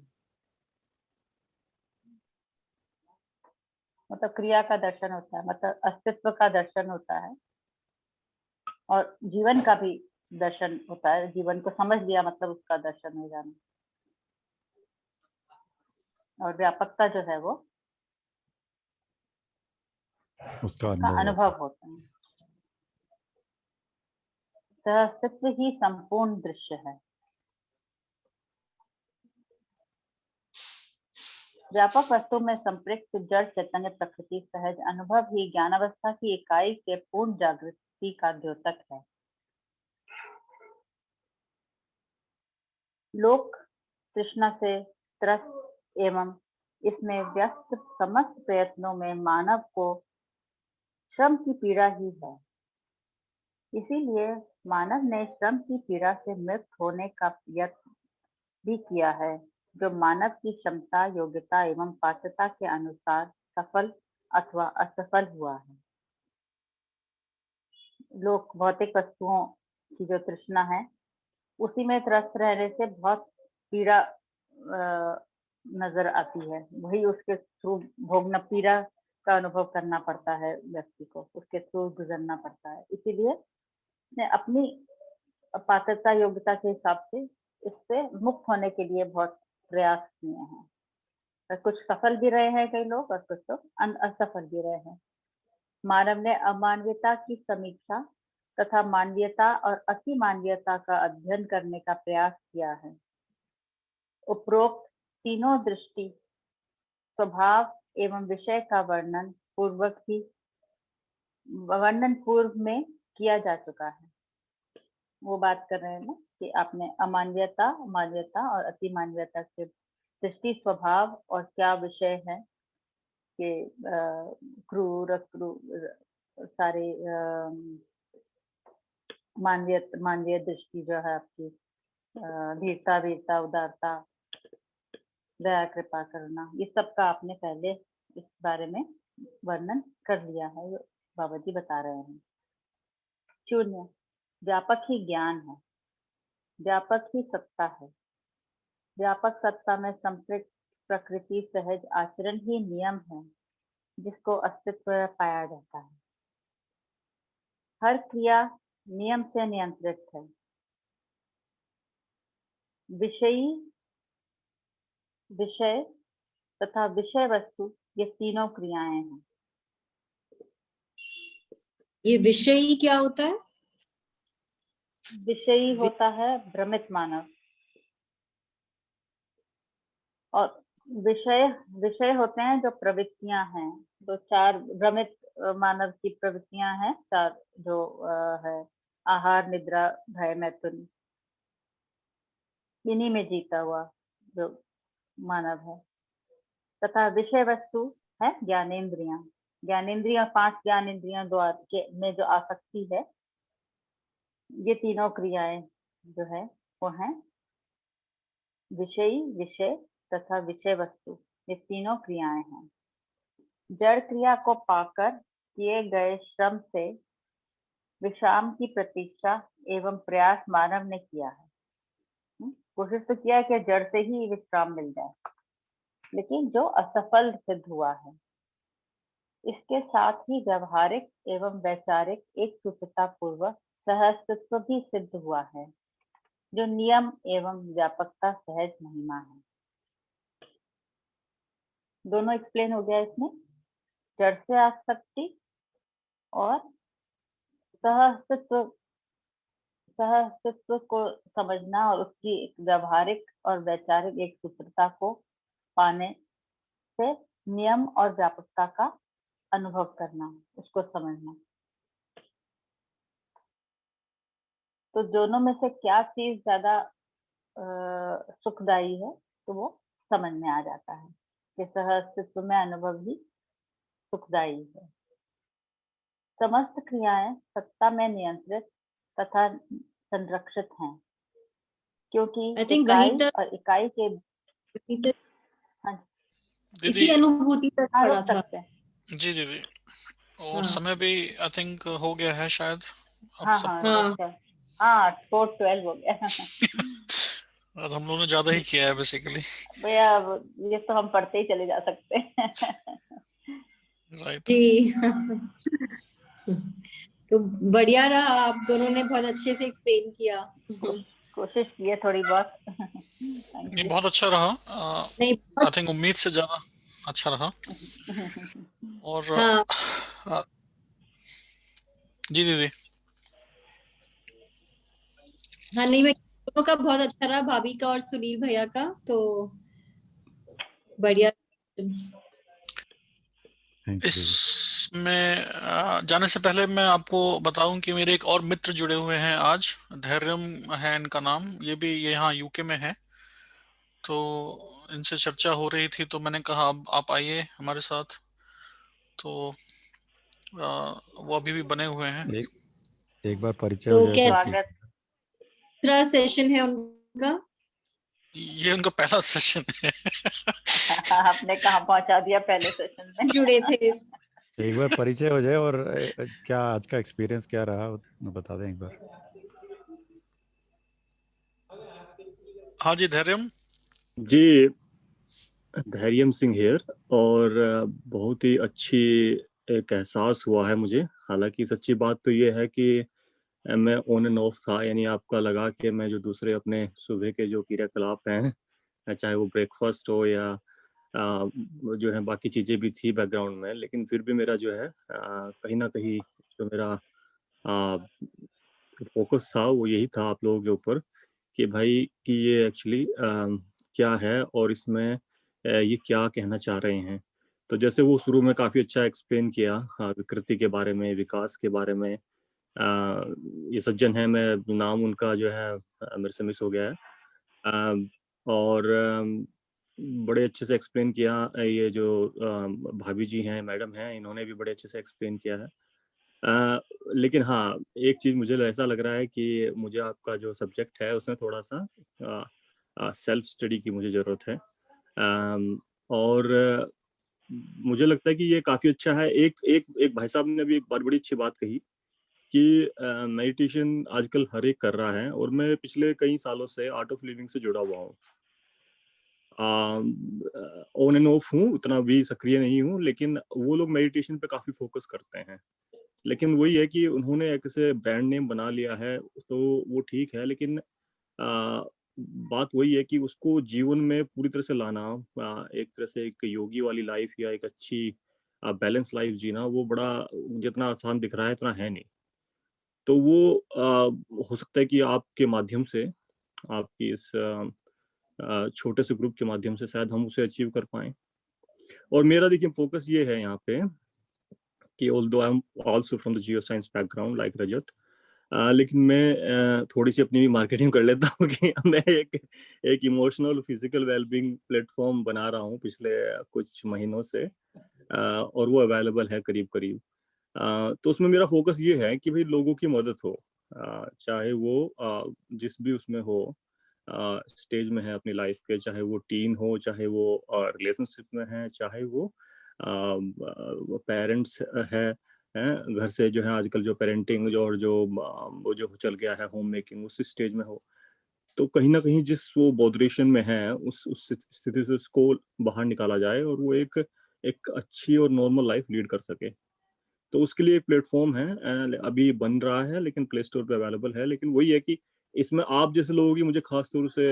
मतलब क्रिया का दर्शन होता है, मतलब अस्तित्व का दर्शन होता है, और जीवन का भी दर्शन होता है। जीवन को समझ लिया मतलब उसका दर्शन हो जाना, और व्यापकता जो है वो उसका अनुभव होता है। अस्तित्व ही संपूर्ण दृश्य है। व्यापक वस्तु में संपृक्त जड़ चैतन्य प्रकृति सहज अनुभव ही ज्ञानावस्था की इकाई के पूर्ण जागृति का द्योतक है। लोक तृष्णा से त्रस्त एवं इसमें व्यस्त समस्त प्रयत्नों में मानव को श्रम की पीड़ा ही है। इसीलिए मानव ने श्रम की पीड़ा से मुक्त होने का प्रयत्न भी किया है, जो मानव की क्षमता, योग्यता एवं पात्रता के अनुसार सफल अथवा असफल हुआ है। लोक भौतिक वस्तुओं की जो तृष्णा है, उसी में त्रस्त रहने से बहुत पीड़ा नजर आती है। वही उसके थ्रू भोगना, पीड़ा का अनुभव करना पड़ता है व्यक्ति को, उसके थ्रू गुजरना पड़ता है। इसीलिए उसने अपनी पात्रता योग्यता के हिसाब से इससे मुक्त होने के लिए बहुत प्रयास किए हैं। और कुछ सफल भी रहे हैं कई लोग, और कुछ तो असफल भी रहे हैं। मानव ने अमानवीयता की समीक्षा तथा मानवीयता और अति मानवीयता का अध्ययन करने का प्रयास किया है। उपरोक्त तीनों दृष्टि, स्वभाव एवं विषय का वर्णन पूर्व में किया जा चुका है। वो बात कर रहे हैं ना कि आपने अमानवीयता, मानवीयता और अति मानवीयता के दृष्टि, स्वभाव और क्या विषय है कि क्रूर सारे मानवीय दृष्टि जो है आपकी, धीरता, वीरता, उदारता, दया, कृपा करना, ये सब का आपने पहले इस बारे में वर्णन कर लिया है, बाबा जी बता रहे हैं। शून्य, व्यापक ही ज्ञान है, व्यापक ही सत्ता है। व्यापक सत्ता में संपृक्त प्रकृति सहज आचरण ही नियम है जिसको अस्तित्व में पाया जाता है। हर क्रिया नियम से नियंत्रित है। विषय तथा विषय वस्तु, ये तीनों क्रियाएं हैं। ये विषयी क्या होता है? विषयी होता है भ्रमित मानव, और विषय होते हैं जो प्रवृत्तियां हैं, जो चार भ्रमित मानव की प्रवृत्तियां हैं, चार जो है आहार, निद्रा, भय, मैथुन, इन्हीं में जीता हुआ जो मानव है। तथा विषय वस्तु है ज्ञानेंद्रियां। ज्ञानेंद्रियां, 5 ज्ञानेंद्रियां में जो आसक्ति है, ये तीनों क्रियाएं जो है वो हैं विषयी, विषय तथा विषय वस्तु, ये तीनों क्रियाएं हैं। जड़ क्रिया को पाकर किए गए श्रम से विश्राम की प्रतीक्षा एवं प्रयास मानव ने किया है। कोशिश तो किया है कि जड़ से ही विश्राम मिल जाए, लेकिन जो असफल सिद्ध हुआ है। इसके साथ ही व्यवहारिक एवं वैचारिक एक सूत्रता पूर्वक सहअस्तित्व भी सिद्ध हुआ है, जो नियम एवं व्यापकता सहज महिमा है। दोनों एक्सप्लेन हो गया इसमें, जड़ से आसक्ति और सहअस्तित्व को समझना, और उसकी व्यवहारिक और वैचारिक एक सूत्रता को पाने से नियम और व्यापकता का अनुभव करना, उसको समझना। तो दोनों में से क्या चीज ज्यादा सुखदायी है, तो वो समझ में आ जाता है कि सहअस्तित्व में अनुभव ही सुखदायी है। समस्त क्रियाएं सत्ता में नियंत्रित तथा संरक्षित हैं, क्योंकि इकाई और इकाई के इसी अनुभूति तक पड़ा था। जी दीदी, और समय भी आई थिंक हो गया है शायद। हाँ 4:12 हो गया। और हम लोगों ने ज्यादा ही किया है बेसिकली। भैया ये तो हम पढ़ते ही चले जा सकते हैं। राइट जी। तो बढ़िया रहा, आप दोनों ने बहुत अच्छे से एक्सप्लेन किया। कोशिश की है थोड़ी बहुत। ये बहुत अच्छा रहा, आई थिंक उम्मीद से ज्यादा अच्छा रहा। और जी दीदी। हाँ नहीं, मैं दोनों का बहुत अच्छा रहा, भाभी का और सुनील भैया का, तो बढ़िया। इसमें जाने से पहले मैं आपको बताऊं कि मेरे एक और मित्र जुड़े हुए हैं आज, धैर्यम है इनका नाम, ये भी यहाँ यूके में है। तो इनसे चर्चा हो रही थी, तो मैंने कहा अब आप आइए हमारे साथ। तो वो अभी भी बने हुए हैं। एक बार परिचय हो जाए तो दूसरा सेशन है उनका, ये उनका पहला सेशन है। आपने कहाँ पहुंचा दिया पहले सेशन में। जुड़े थे। एक बार परिचय हो जाए और क्या आज का एक्सपीरियंस क्या रहा बता दें एक बार। हाँ जी धैर्यम जी, धैर्यम सिंह हेयर, और बहुत ही अच्छी एक एहसास हुआ है मुझे। हालांकि सच्ची बात तो ये है कि मैं ऑन एंड ऑफ था, यानी आपका लगा कि मैं जो दूसरे अपने सुबह के जो क्रियाकलाप हैं, चाहे वो ब्रेकफास्ट हो या जो है बाकी चीज़ें भी थी बैकग्राउंड में, लेकिन फिर भी मेरा जो है कहीं ना कहीं जो मेरा फोकस था वो यही था आप लोगों के ऊपर, कि भाई कि ये एक्चुअली क्या है और इसमें ये क्या कहना चाह रहे हैं। तो जैसे वो शुरू में काफ़ी अच्छा एक्सप्लेन किया, विकृति के बारे में, विकास के बारे में। ये सज्जन है, मैं नाम उनका जो है मेरे से मिस हो गया है। और बड़े अच्छे से एक्सप्लेन किया। ये जो भाभी जी हैं, मैडम हैं, इन्होंने भी बड़े अच्छे से एक्सप्लेन किया है। लेकिन हाँ, एक चीज़ मुझे ऐसा लग रहा है कि मुझे आपका जो सब्जेक्ट है उसमें थोड़ा-सा सेल्फ स्टडी की मुझे ज़रूरत है। और मुझे लगता है कि ये काफ़ी अच्छा है। एक एक एक भाई साहब ने भी एक बड़ी अच्छी बात कही कि मेडिटेशन आजकल हर एक कर रहा है, और मैं पिछले कई सालों से आर्ट ऑफ लिविंग से जुड़ा हुआ हूँ। ऑन एंड ऑफ हूँ, उतना भी सक्रिय नहीं हूँ, लेकिन वो लोग मेडिटेशन पे काफ़ी फोकस करते हैं। लेकिन वही है कि उन्होंने एक ऐसे ब्रांड नेम बना लिया है, तो वो ठीक है, लेकिन बात वही है कि उसको जीवन में पूरी तरह से लाना, एक तरह से एक योगी वाली लाइफ या एक अच्छी बैलेंस लाइफ जीना, वो बड़ा जितना आसान दिख रहा है इतना है नहीं। तो वो हो सकता है कि आपके माध्यम से, आपकी इस छोटे से ग्रुप के माध्यम से शायद हम उसे अचीव कर पाएँ। और मेरा देखिए फोकस ये है यहाँ पे कि although I'm also from the geoscience background like Rajat, लेकिन मैं थोड़ी-सी अपनी भी मार्केटिंग कर लेता हूँ कि मैं एक इमोशनल फिजिकल वेलबीइंग प्लेटफ़ॉर्म बना रहा हूँ पिछले कुछ महीनों से, और वो अवेलेबल है करीब-करीब। तो उसमें मेरा फ़ोकस ये है कि भई लोगों की मदद हो, चाहे वो जिस भी उसमें हो, स्टेज में है अपनी लाइफ़ के, चाहे वो टीन हो, चाहे वो रिलेशनशिप में है, चाहे वो पेरेंट्स है, हैं? घर से जो है आजकल जो पेरेंटिंग जो और जो वो जो चल गया है होम मेकिंग, उस स्टेज में हो। तो कहीं न कहीं जिस वो बॉदरेशन में है, उस स्थिति से उसको बाहर निकाला जाए और वो एक एक अच्छी और नॉर्मल लाइफ़ लीड कर सके। तो उसके लिए एक प्लेटफ़ॉर्म है, अभी बन रहा है, लेकिन प्ले स्टोर पे अवेलेबल है। लेकिन वही है कि इसमें आप जैसे लोगों की मुझे ख़ास तौर से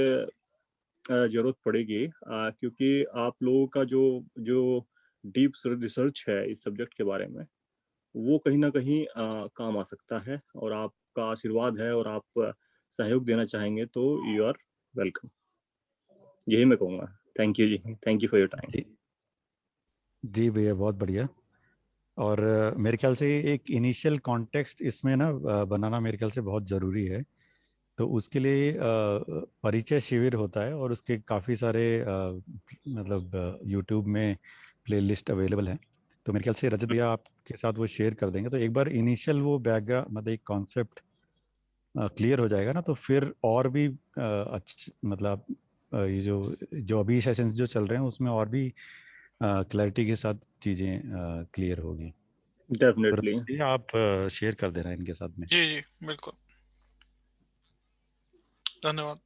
ज़रूरत पड़ेगी, क्योंकि आप लोगों का जो जो डीप रिसर्च है इस सब्जेक्ट के बारे में, वो कहीं न कहीं काम आ सकता है, और आपका आशीर्वाद है और आप सहयोग देना चाहेंगे तो यू आर वेलकम। यही मैं कहूँगा। थैंक यू जी। Thank you for your time. जी जी भैया, बहुत बढ़िया। और मेरे ख्याल से एक इनिशियल कॉन्टेक्स्ट इसमें ना बनाना मेरे ख्याल से बहुत ज़रूरी है। तो उसके लिए परिचय शिविर होता है, और उसके काफ़ी सारे मतलब यूट्यूब में प्लेलिस्ट अवेलेबल हैं। तो मेरे ख्याल से रजत भैया आपके साथ वो शेयर कर देंगे, तो एक बार इनिशियल वो बैकग्राउंड मतलब एक कॉन्सेप्ट क्लियर हो जाएगा ना, तो फिर और भी मतलब ये जो जो अभी सेशंस जो चल रहे हैं उसमें और भी क्लैरिटी के साथ चीज़ें क्लियर होगी। तो रजत डेफिनिटली। भैया आप शेयर कर देना इनके साथ में। जी जी बिल्कुल, धन्यवाद।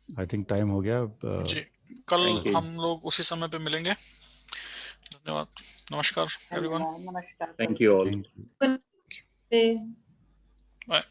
आई थिंक टाइम हो गया। जी, कल थैंक यू। हम लोग उसी समय पे मिलेंगे। धन्यवाद, नमस्कार एवरीवन, धन्यवाद, नमस्कार। Thank you all. Thank you. Bye.